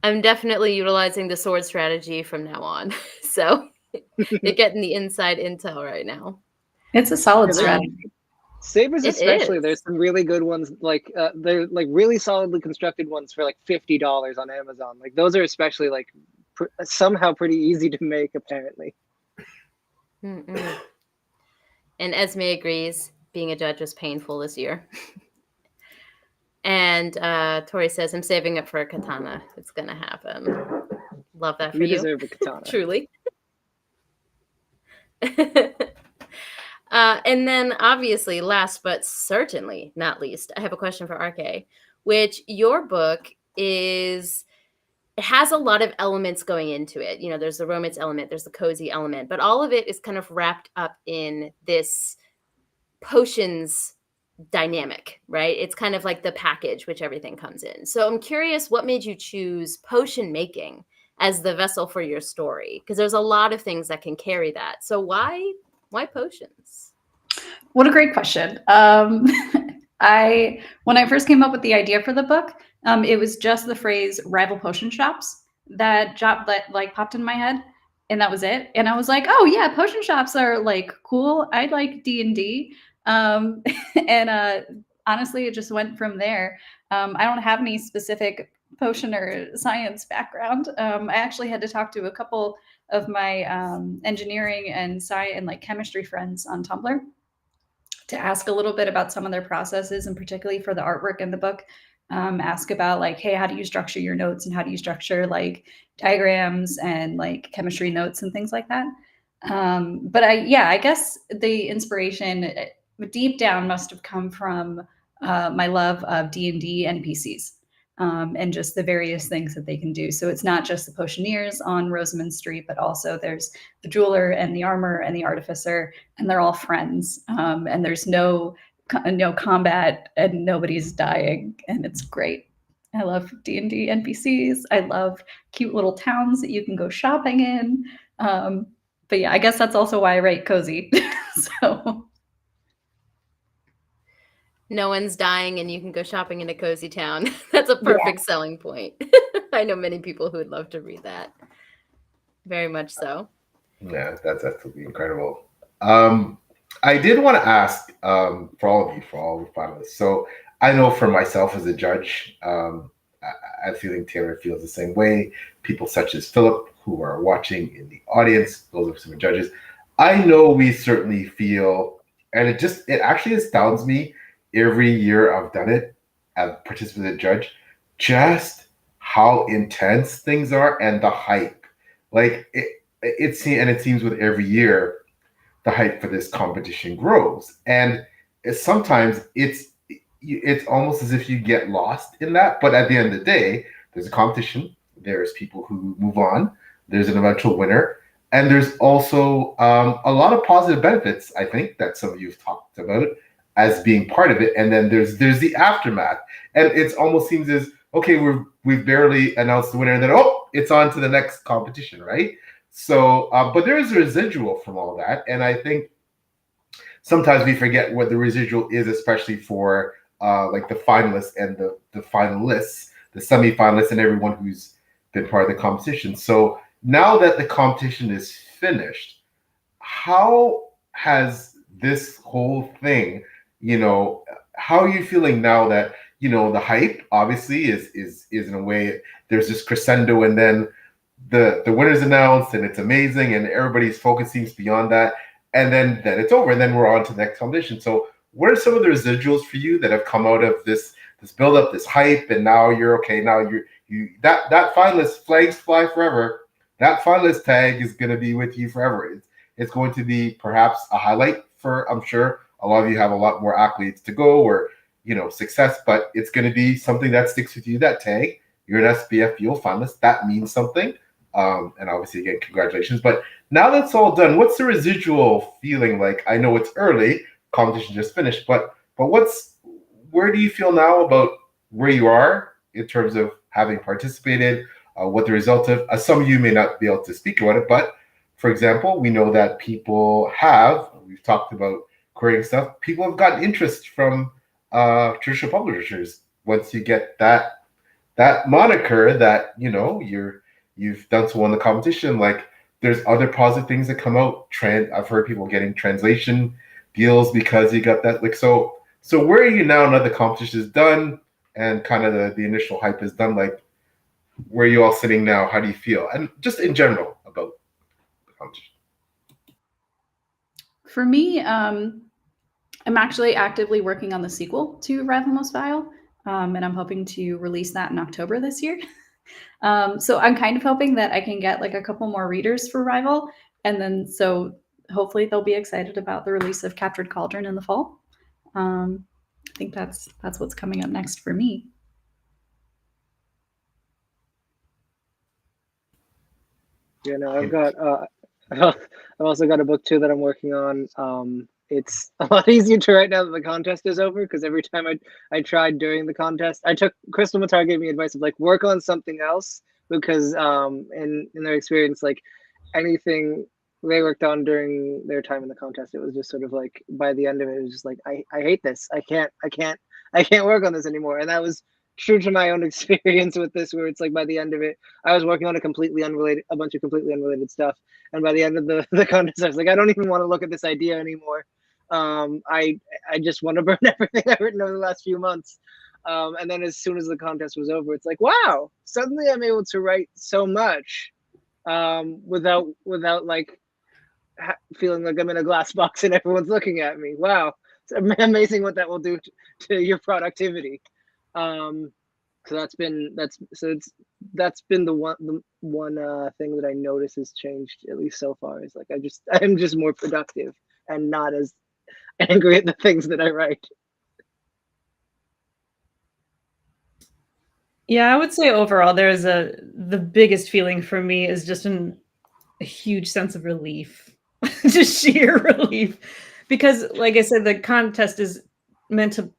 I'm definitely utilizing the sword strategy from now on. So you're getting the inside intel right now. It's a solid strategy. Sabers especially, there's some really good ones, like they're like really solidly constructed ones for like $50 on Amazon. Like those are especially like somehow pretty easy to make, apparently. And Esme agrees, being a judge was painful this year. And Tori says, I'm saving up for a katana. It's going to happen. Love that for You you. deserve a katana. Truly. And then obviously, last but certainly not least, I have a question for RK, which your book is, it has a lot of elements going into it. You know, there's the romance element, there's the cozy element, but all of it is kind of wrapped up in this potions dynamic, right? It's kind of like the package which everything comes in. So I'm curious, what made you choose potion making as the vessel for your story? Because there's a lot of things that can carry that. So why potions? What a great question. When I first came up with the idea for the book, it was just the phrase rival potion shops that like popped in my head, and that was it. And I was like, oh yeah, potion shops are like cool. I like D&D. And honestly, it just went from there. I don't have any specific potion or science background. I actually had to talk to a couple of my engineering and science and like chemistry friends on Tumblr to ask a little bit about some of their processes, and particularly for the artwork in the book, ask about like, hey, how do you structure your notes, and how do you structure like diagrams and like chemistry notes and things like that. But I guess the inspiration deep down must have come from my love of D&D NPCs. And just the various things that they can do. So it's not just the potioneers on Rosamond Street, but also there's the jeweler and the armor and the artificer, and they're all friends. And there's no combat, and nobody's dying, and it's great. I love D&D NPCs. I love cute little towns that you can go shopping in. But yeah, I guess that's also why I write cozy. So. No one's dying and you can go shopping in a cozy town. That's a perfect selling point. I know many people who would love to read that. Very much so. Yeah, that's absolutely incredible. I did want to ask for all of you, for all the finalists. So I know for myself as a judge, I'm feeling Taylor feels the same way. People such as Philip, who are watching in the audience, those are some judges. I know we certainly feel, and it actually astounds me every year I've done it as a participant judge, just how intense things are and the hype. Like it seems with every year, the hype for this competition grows, and sometimes it's almost as if you get lost in that. But at the end of the day, there's a competition. There's people who move on. There's an eventual winner, and there's also a lot of positive benefits, I think, that some of you have talked about as being part of it. And then there's the aftermath, and it almost seems as okay, we've barely announced the winner, and then it's on to the next competition, right? So, but there is a residual from all that, and I think sometimes we forget what the residual is, especially for like the finalists and the finalists, the semi-finalists, and everyone who's been part of the competition. So now that the competition is finished, how has this whole thing, how are you feeling now that the hype obviously is in a way, there's this crescendo, and then the winner's announced and it's amazing and everybody's focus seems beyond that, and then it's over, and then we're on to the next competition. So what are some of the residuals for you that have come out of this build up, this hype, and now you're okay, now you that finalist flags fly forever, that finalist tag is going to be with you forever. It's going to be perhaps a highlight for, I'm sure a lot of you have a lot more accolades to go, or success, but it's going to be something that sticks with you, that tag. You're an SPFBO finalist, that means something. And obviously, again, congratulations. But now that's all done, what's the residual feeling like? I know it's early, competition just finished, but where do you feel now about where you are in terms of having participated, what the result of, some of you may not be able to speak about it, but for example, we know that we've talked about querying stuff, people have gotten interest from traditional publishers. Once you get that moniker that you've done so well in the competition, like there's other positive things that come out. I've heard people getting translation deals because you got that. Like so where are you now that the competition is done and kind of the initial hype is done? Like where are you all sitting now? How do you feel? And just in general about the competition. For me, I'm actually actively working on the sequel to Rival Most Vile. and I'm hoping to release that in October this year. So I'm kind of hoping that I can get like a couple more readers for Rival, and then so hopefully they'll be excited about the release of Captured Cauldron in the fall. I think that's what's coming up next for me. Yeah, no, I've got I've also got a book too that I'm working on. It's a lot easier to write now that the contest is over, because every time I tried during the contest, Crystal Matar gave me advice of like work on something else, because in their experience, like anything they worked on during their time in the contest, it was just sort of like by the end of it was just like I hate this. I can't work on this anymore. And that was true to my own experience with this, where it's like by the end of it, I was working on a bunch of completely unrelated stuff. And by the end of the contest, I was like, I don't even want to look at this idea anymore. I just want to burn everything I've written over the last few months. And then as soon as the contest was over, it's like, wow, suddenly I'm able to write so much without like feeling like I'm in a glass box and everyone's looking at me. Wow, it's amazing what that will do to your productivity. So that's been the one thing that I notice has changed, at least so far, is like I'm just more productive and not as angry at the things that I write. Yeah, I would say overall the biggest feeling for me is just a huge sense of relief. Just sheer relief. Because like I said, the contest is meant to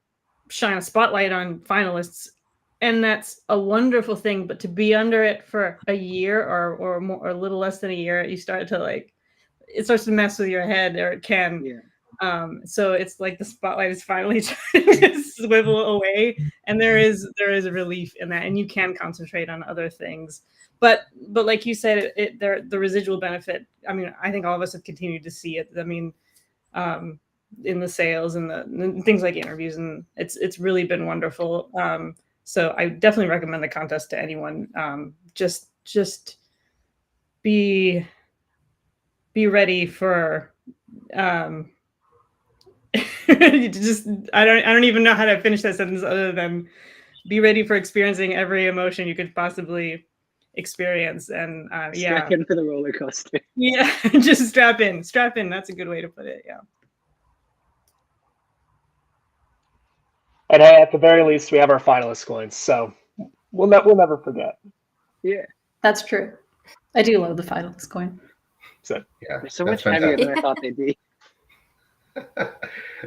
shine a spotlight on finalists, and that's a wonderful thing. But to be under it for a year or more, or a little less than a year, you start to it starts to mess with your head, or it can. Yeah. So it's like the spotlight is finally trying to swivel away, and there is a relief in that, and you can concentrate on other things. But like you said, the residual benefit. I mean, I think all of us have continued to see it. I mean, in the sales and the things like interviews, and it's really been wonderful. So I definitely recommend the contest to anyone. Just be ready for. Just I don't even know how to finish that sentence other than be ready for experiencing every emotion you could possibly experience, and Strap in for the roller coaster. Yeah, just strap in. That's a good way to put it. Yeah. And hey, at the very least, we have our finalist coins, so we'll never forget. Yeah, that's true. I do love the finalist coin. So yeah, they're so much heavier than I thought they'd be.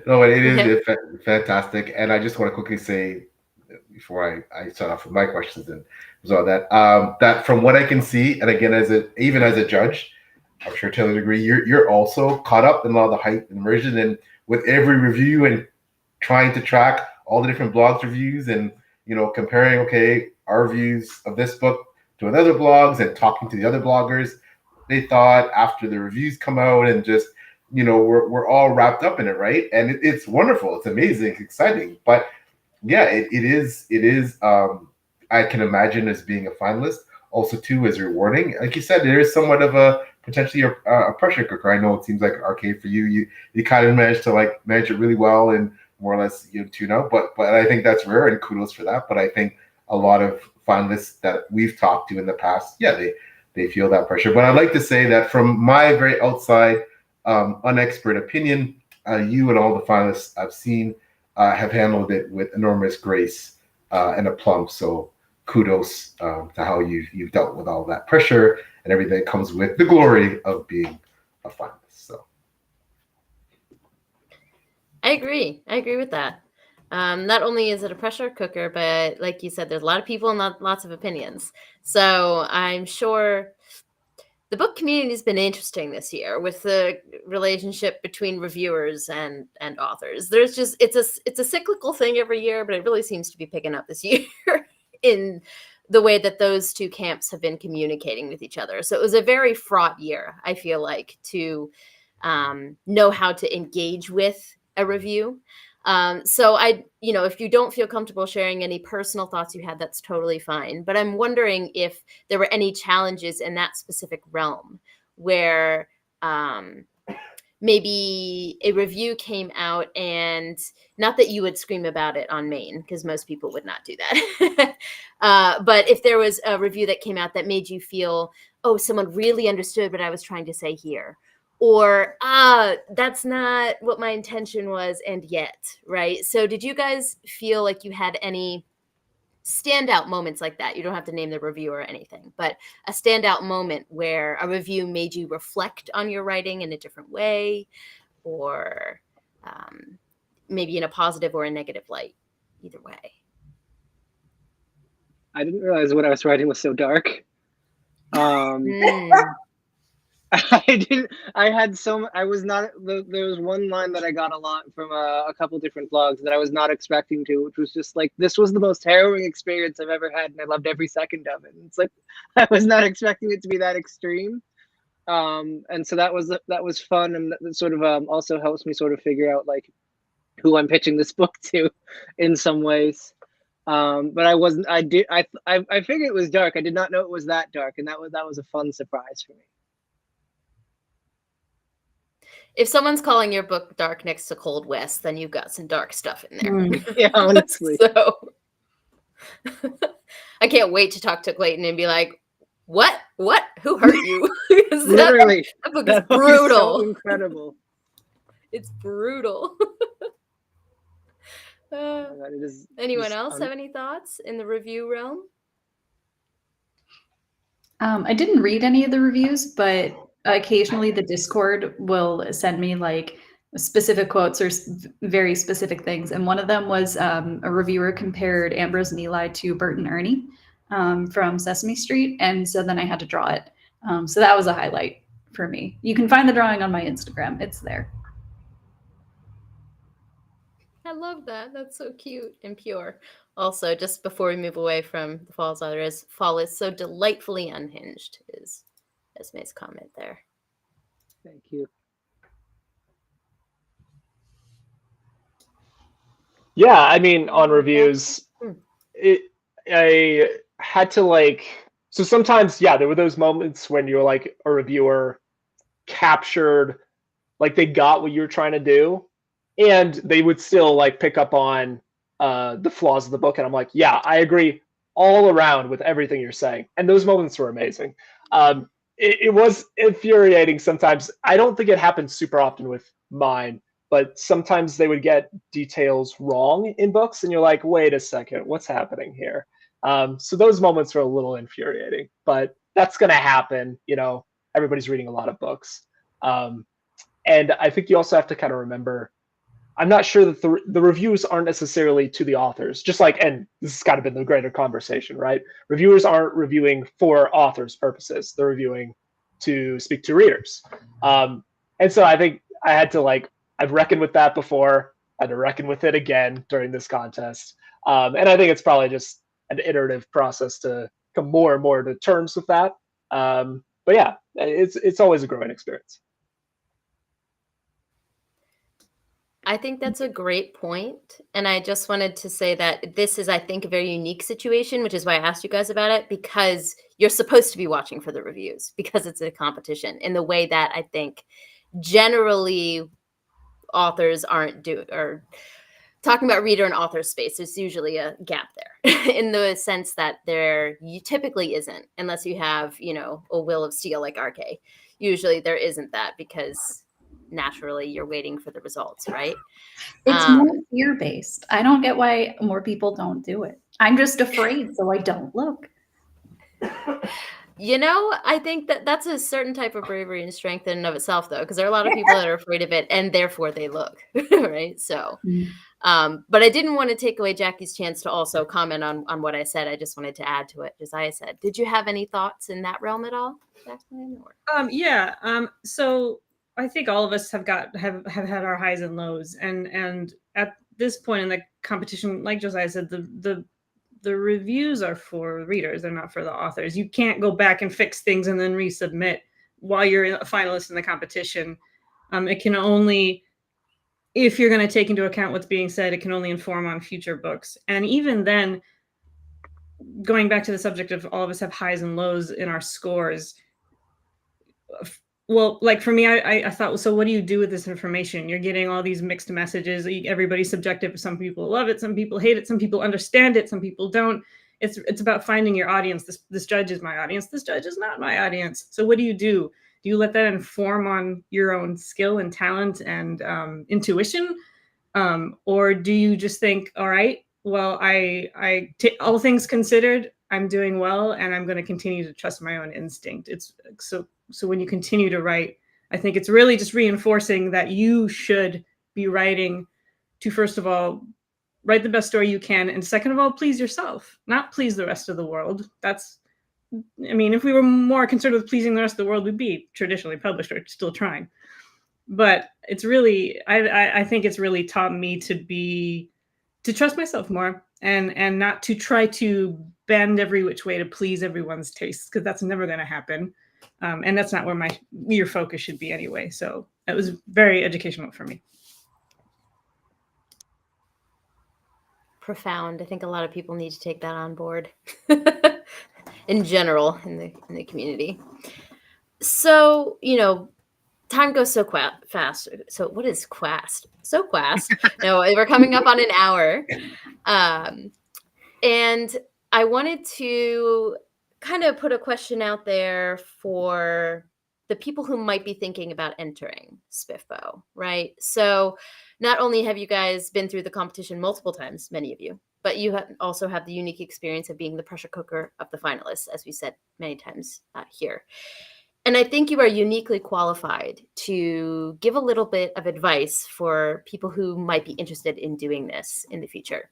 No, it is fantastic. And I just want to quickly say, before I start off with my questions and all that, that from what I can see, and again, even as a judge, I'm sure Taylor would agree, you're also caught up in a lot of the hype and immersion, and with every review and trying to track all the different blogs reviews, and comparing our reviews of this book to another blogs, and talking to the other bloggers, they thought after the reviews come out, and just we're all wrapped up in it, right? And it's wonderful, it's amazing, it's exciting. But yeah, it is I can imagine as being a finalist also too is rewarding. Like you said, there is somewhat of a potentially a pressure cooker. I know it seems like arcade for you kind of managed to manage it really well and more or less tune out, but I think that's rare, and kudos for that. But I think a lot of finalists that we've talked to in the past, yeah, they feel that pressure. But I'd like to say that from my very outside unexpert opinion, you and all the finalists I've seen have handled it with enormous grace and aplomb. So kudos to how you've dealt with all that pressure and everything that comes with the glory of being a finalist. So I agree with that. Not only is it a pressure cooker, but like you said, there's a lot of people and lots of opinions. So I'm sure the book community has been interesting this year with the relationship between reviewers and authors. There's just it's a cyclical thing every year, but it really seems to be picking up this year in the way that those two camps have been communicating with each other. So it was a very fraught year, I feel like, to know how to engage with a review. So if you don't feel comfortable sharing any personal thoughts you had, that's totally fine. But I'm wondering if there were any challenges in that specific realm where maybe a review came out, and not that you would scream about it on main, because most people would not do that. But if there was a review that came out that made you feel, oh, someone really understood what I was trying to say here, or that's not what my intention was, and yet, right? So did you guys feel like you had any standout moments like that? You don't have to name the review or anything, but a standout moment where a review made you reflect on your writing in a different way, or maybe in a positive or a negative light, either way. I didn't realize what I was writing was so dark. I was not, there was one line that I got a lot from a couple different vlogs that I was not expecting to, which was just like, this was the most harrowing experience I've ever had, and I loved every second of it. And it's like, I was not expecting it to be that extreme. And so that was fun, and that sort of also helps me sort of figure out like who I'm pitching this book to in some ways. But I figured it was dark. I did not know it was that dark, and that was a fun surprise for me. If someone's calling your book dark next to Cold West, then you've got some dark stuff in there. Yeah, honestly. So I can't wait to talk to Clayton and be like, what? Who hurt you? Literally, that book is brutal. So incredible. It's brutal. Anyone else have any thoughts in the review realm? I didn't read any of the reviews, but occasionally the Discord will send me like specific quotes or very specific things. And one of them was a reviewer compared Ambrose and Eli to Bert and Ernie from Sesame Street. And so then I had to draw it. So that was a highlight for me. You can find the drawing on my Instagram. It's there. I love that. That's so cute and pure. Also, just before we move away from the fall is so delightfully unhinged is Esme's comment there. Thank you. Yeah, I mean, on reviews, I had to like, so sometimes, yeah, there were those moments when you're like a reviewer captured, like they got what you were trying to do, and they would still like pick up on the flaws of the book. And I'm like, yeah, I agree all around with everything you're saying. And those moments were amazing. It was infuriating sometimes. I don't think it happens super often with mine, but sometimes they would get details wrong in books, and you're like, wait a second, what's happening here? So those moments were a little infuriating, but that's going to happen. You know, everybody's reading a lot of books. And I think you also have to kind of remember, I'm not sure that the reviews aren't necessarily to the authors, just like, and this has kind of been the greater conversation, right? Reviewers aren't reviewing for authors' purposes. They're reviewing to speak to readers. And so I think I had to like, I've reckoned with that before. I had to reckon with it again during this contest. And I think it's probably just an iterative process to come more and more to terms with that. But yeah, it's always a growing experience. I think that's a great point. And I just wanted to say that this is, I think, a very unique situation, which is why I asked you guys about it, because you're supposed to be watching for the reviews because it's a competition in the way that I think generally authors aren't doing, or talking about reader and author space, there's usually a gap there in the sense that there typically isn't, unless you have, you know, a will of steel like RK. Usually there isn't that because naturally you're waiting for the results, right? It's more fear-based. I don't get why more people don't do it. I'm just afraid, so I don't look. You know, I think that that's a certain type of bravery and strength in and of itself, though, because there are a lot of people that are afraid of it, and therefore they look, right? So, but I didn't want to take away Jackie's chance to also comment on what I said. I just wanted to add to it, Josiah said. Did you have any thoughts in that realm at all, Jacquelyn? So I think all of us have had our highs and lows, and at this point in the competition, like Josiah said, the reviews are for readers; they're not for the authors. You can't go back and fix things and then resubmit while you're a finalist in the competition. It can only, if you're going to take into account what's being said, it can only inform on future books. And even then, going back to the subject of all of us have highs and lows in our scores, well, like for me, I thought, so what do you do with this information? You're getting all these mixed messages. Everybody's subjective. Some people love it. Some people hate it. Some people understand it. Some people don't. It's about finding your audience. This judge is my audience. This judge is not my audience. So what do? Do you let that inform on your own skill and talent and intuition? Or do you just think, all right, well, all things considered, I'm doing well, and I'm going to continue to trust my own instinct. It's so when you continue to write, I think it's really just reinforcing that you should be writing to, first of all, write the best story you can, and second of all, please yourself, not please the rest of the world. I mean, if we were more concerned with pleasing the rest of the world, we'd be traditionally published or still trying. But it's really, I think it's really taught me to trust myself more and not to try to bend every which way to please everyone's tastes, because that's never going to happen. And that's not where your focus should be anyway. So it was very educational for me. Profound. I think a lot of people need to take that on board in general in the community. So, time goes so fast. So what is quast? So quast. No, we're coming up on an hour. And I wanted to kind of put a question out there for the people who might be thinking about entering SPFBO, right? So not only have you guys been through the competition multiple times, many of you, but you also have the unique experience of being the pressure cooker of the finalists, as we said many times here. And I think you are uniquely qualified to give a little bit of advice for people who might be interested in doing this in the future.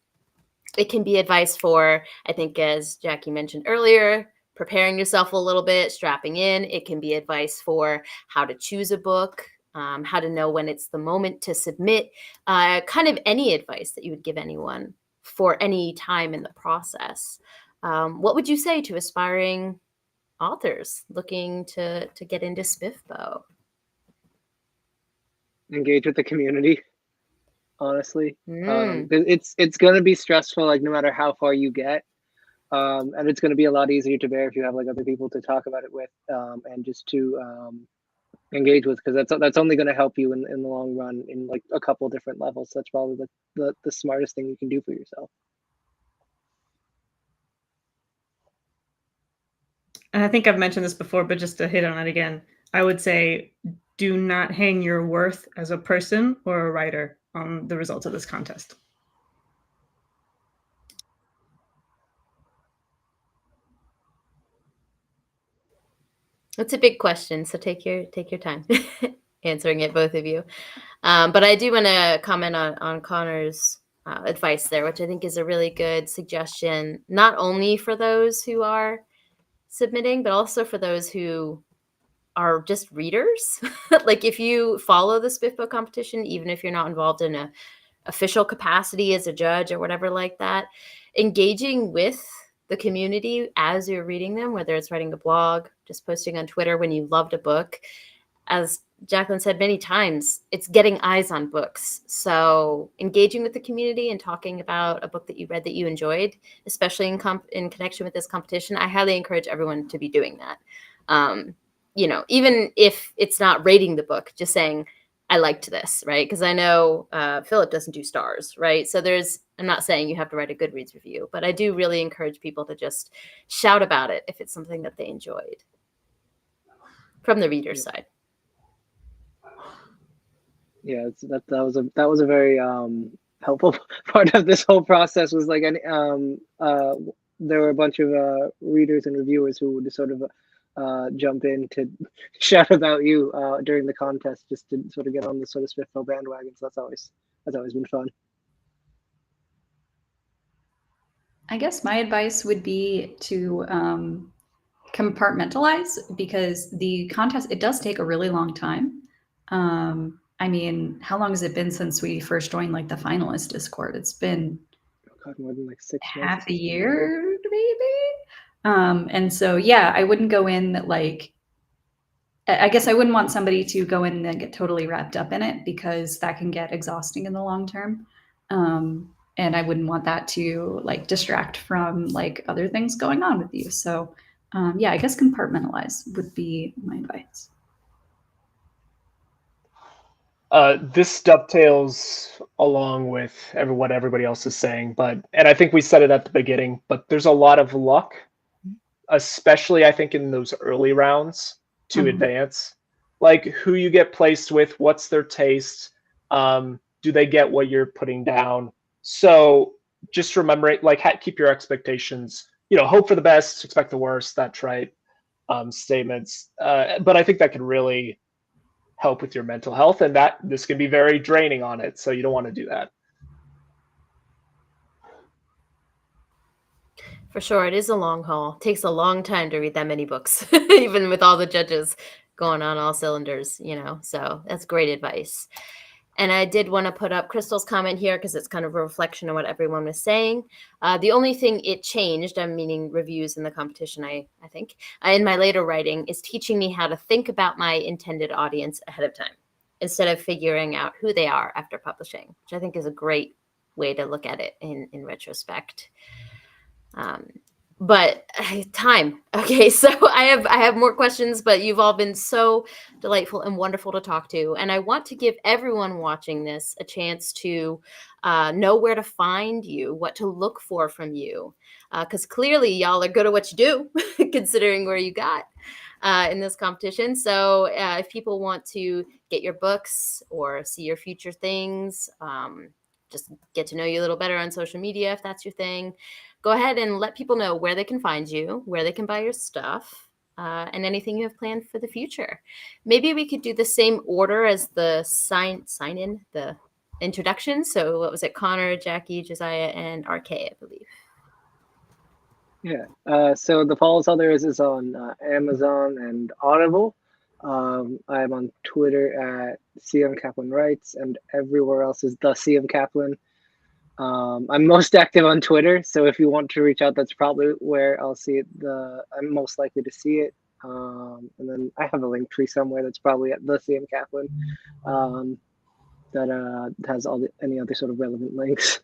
It can be advice for, I think, as Jackie mentioned earlier, preparing yourself a little bit, strapping in. It can be advice for how to choose a book, how to know when it's the moment to submit, kind of any advice that you would give anyone for any time in the process. What would you say to aspiring authors looking to get into SPFBO? Engage with the community, honestly. It's going to be stressful, like no matter how far you get, and it's going to be a lot easier to bear if you have like other people to talk about it with, and just to engage with, because that's only going to help you in the long run in like a couple different levels. That's probably the smartest thing you can do for yourself. And I think I've mentioned this before, but just to hit on it again, I would say do not hang your worth as a person or a writer on the results of this contest. That's a big question, so take your time answering it, both of you. But I do want to comment on Connor's advice there, which I think is a really good suggestion, not only for those who are submitting, but also for those who are just readers. Like if you follow the SPFBO competition, even if you're not involved in a official capacity as a judge or whatever like that, engaging with the community as you're reading them, whether it's writing a blog, just posting on Twitter when you loved a book, as Jacquelyn said many times, it's getting eyes on books. So engaging with the community and talking about a book that you read that you enjoyed, especially in connection with this competition, I highly encourage everyone to be doing that. Even if it's not rating the book, just saying, I liked this, right? Because I know Philip doesn't do stars, right? So I'm not saying you have to write a Goodreads review, but I do really encourage people to just shout about it if it's something that they enjoyed from the reader's side. Yeah, that was a very helpful part of this whole process. Was like there were a bunch of readers and reviewers who would just sort of jump in to shout about you during the contest, just to sort of get on the sort of SPFBO bandwagon. So that's always been fun. I guess my advice would be to compartmentalize, because the contest, it does take a really long time. I mean, how long has it been since we first joined like the finalist Discord? It's been more than like 6 months. Half a year, maybe. And so, yeah, I wouldn't go in like, I guess I wouldn't want somebody to go in and get totally wrapped up in it, because that can get exhausting in the long term. And I wouldn't want that to like distract from like other things going on with you. So yeah, I guess compartmentalize would be my advice. This dovetails along with what everybody else is saying, and I think we said it at the beginning, but there's a lot of luck, especially I think in those early rounds to advance. Like who you get placed with, what's their taste, do they get what you're putting down? So just remember it, like keep your expectations, hope for the best, expect the worst, that trite statements. But I think that could really help with your mental health, and that this can be very draining on it. So you don't want to do that. For sure. It is a long haul. It takes a long time to read that many books, even with all the judges going on all cylinders, so that's great advice. And I did want to put up Crystal's comment here because it's kind of a reflection of what everyone was saying. The only thing it changed, I'm meaning reviews in the competition, I think, in my later writing, is teaching me how to think about my intended audience ahead of time instead of figuring out who they are after publishing, which I think is a great way to look at it in retrospect. But time. Okay, so I have more questions, but you've all been so delightful and wonderful to talk to. And I want to give everyone watching this a chance to know where to find you, what to look for from you. Because clearly y'all are good at what you do, considering where you got in this competition. So if people want to get your books or see your future things, just get to know you a little better on social media, if that's your thing, go ahead and let people know where they can find you, where they can buy your stuff, and anything you have planned for the future. Maybe we could do the same order as the sign in, the introduction. So what was it? Connor, Jackie, Josiah, and RK, I believe. Yeah. So The Fall Is All There Is on Amazon and Audible. I'm on Twitter at CM Caplan Writes, and everywhere else is the CM Caplan. I'm most active on Twitter, so if you want to reach out, that's probably where I'll see it. I'm most likely to see it. And then I have a link tree somewhere that's probably at the CM Caplan that has any other sort of relevant links.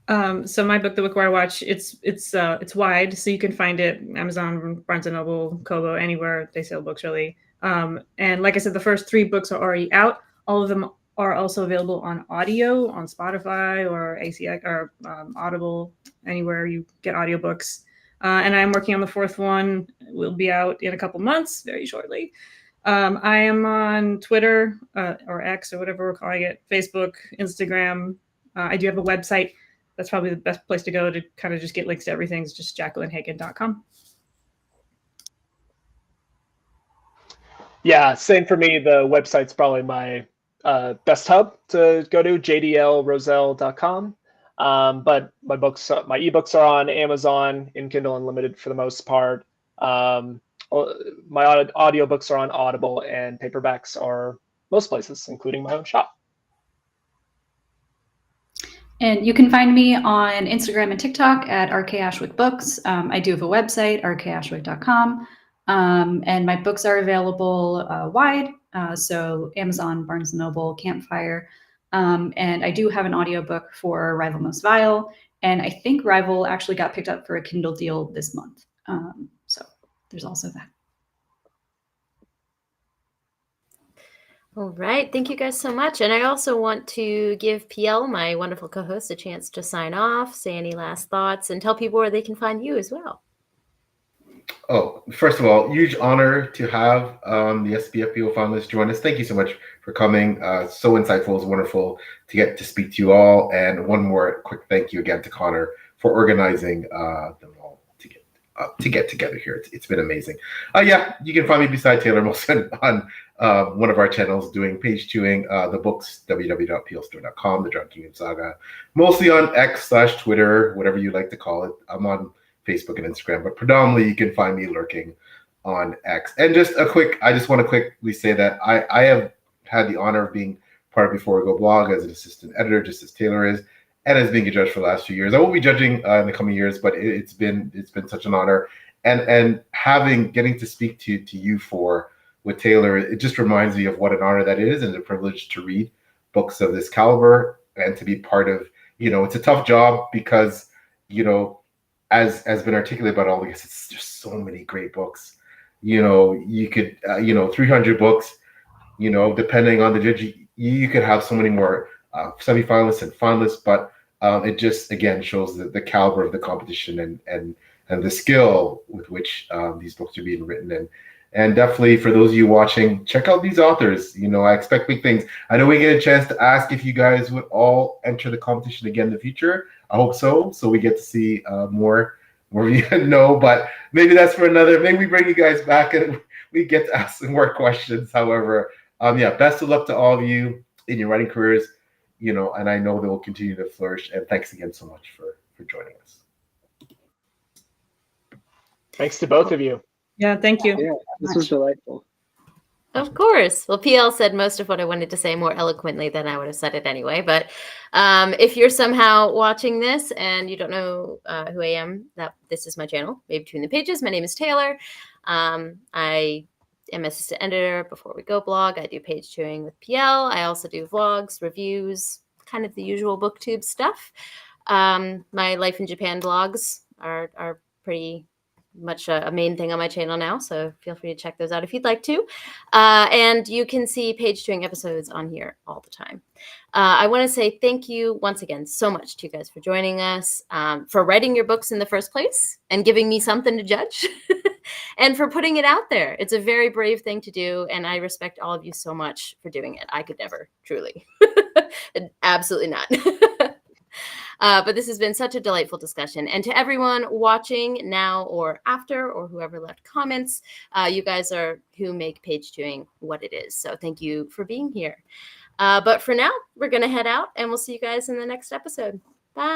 So my book, The Wickwire Watch, it's wide, so you can find it Amazon, Barnes & Noble, Kobo, anywhere they sell books, really. And like I said, the first 3 books are already out. All of them are also available on audio on Spotify or ACX or Audible, anywhere you get audiobooks. And I'm working on the 4th one. It will be out in a couple months, very shortly. I am on Twitter or X or whatever we're calling it, Facebook, Instagram. I do have a website. That's probably the best place to go to kind of just get links to everything. It's just jacquelynhagen.com. Yeah, same for me. The website's probably my best hub to go to, J.D.L, Rosell.com. But my ebooks are on Amazon in Kindle Unlimited for the most part. My audiobooks are on Audible, and paperbacks are most places, including my own shop. And you can find me on Instagram and TikTok at RKAshwickBooks. I do have a website, rkashwick.com. And my books are available wide, so Amazon, Barnes & Noble, Campfire. And I do have an audiobook for Rival Most Vial. And I think Rival actually got picked up for a Kindle deal this month. So there's also that. All right. Thank you guys so much. And I also want to give PL, my wonderful co-host, a chance to sign off, say any last thoughts, and tell people where they can find you as well. Oh, first of all, huge honor to have the SPFBO finalists join us. Thank you so much for coming. So insightful. It's wonderful to get to speak to you all. And one more quick thank you again to Connor for organizing them all to get together here. It's been amazing. Yeah, you can find me beside Taylor Molson on one of our channels doing page twoing the books, www.plstore.com, the Drunk Kingdom Saga, mostly on X/Twitter, whatever you like to call it. I'm on Facebook and Instagram, but predominantly you can find me lurking on X. And I just want to quickly say that I have had the honor of being part of Before We Go blog as an assistant editor, just as Taylor is, and as being a judge for the last few years. I won't be judging in the coming years, but it's been such an honor. And getting to speak to you with Taylor, it just reminds me of what an honor that is and a privilege to read books of this caliber and to be part of, it's a tough job because, as has been articulated by all of us, it's just so many great books. You could, 300 books. You know, depending on the judge, you could have so many more semifinalists and finalists, but it just again shows the caliber of the competition and the skill with which these books are being written. And definitely for those of you watching, check out these authors. You know, I expect big things. I know we get a chance to ask if you guys would all enter the competition again in the future. I hope so. So we get to see more you know, but maybe that's for another. Maybe we bring you guys back and we get to ask some more questions. However, yeah, best of luck to all of you in your writing careers, you know, and I know they will continue to flourish. And thanks again so much for joining us. Thanks to both of you. Yeah, thank you. Yeah, this was delightful. Of course. Well, PL said most of what I wanted to say more eloquently than I would have said it anyway. But if you're somehow watching this and you don't know who I am, this is my channel, Maybe Between the Pages. My name is Taylor. I am assistant editor Before We Go blog. I do page chewing with PL. I also do vlogs, reviews, kind of the usual booktube stuff. My Life in Japan blogs are pretty much a main thing on my channel now, so feel free to check those out if you'd like to. And you can see page chewing episodes on here all the time. I want to say thank you once again so much to you guys for joining us, for writing your books in the first place and giving me something to judge, and for putting it out there. It's a very brave thing to do, and I respect all of you so much for doing it. I could never, truly. Absolutely not. But this has been such a delightful discussion. And to everyone watching now or after, or whoever left comments, you guys are who make page chewing what it is. So thank you for being here. But for now, we're going to head out and we'll see you guys in the next episode. Bye.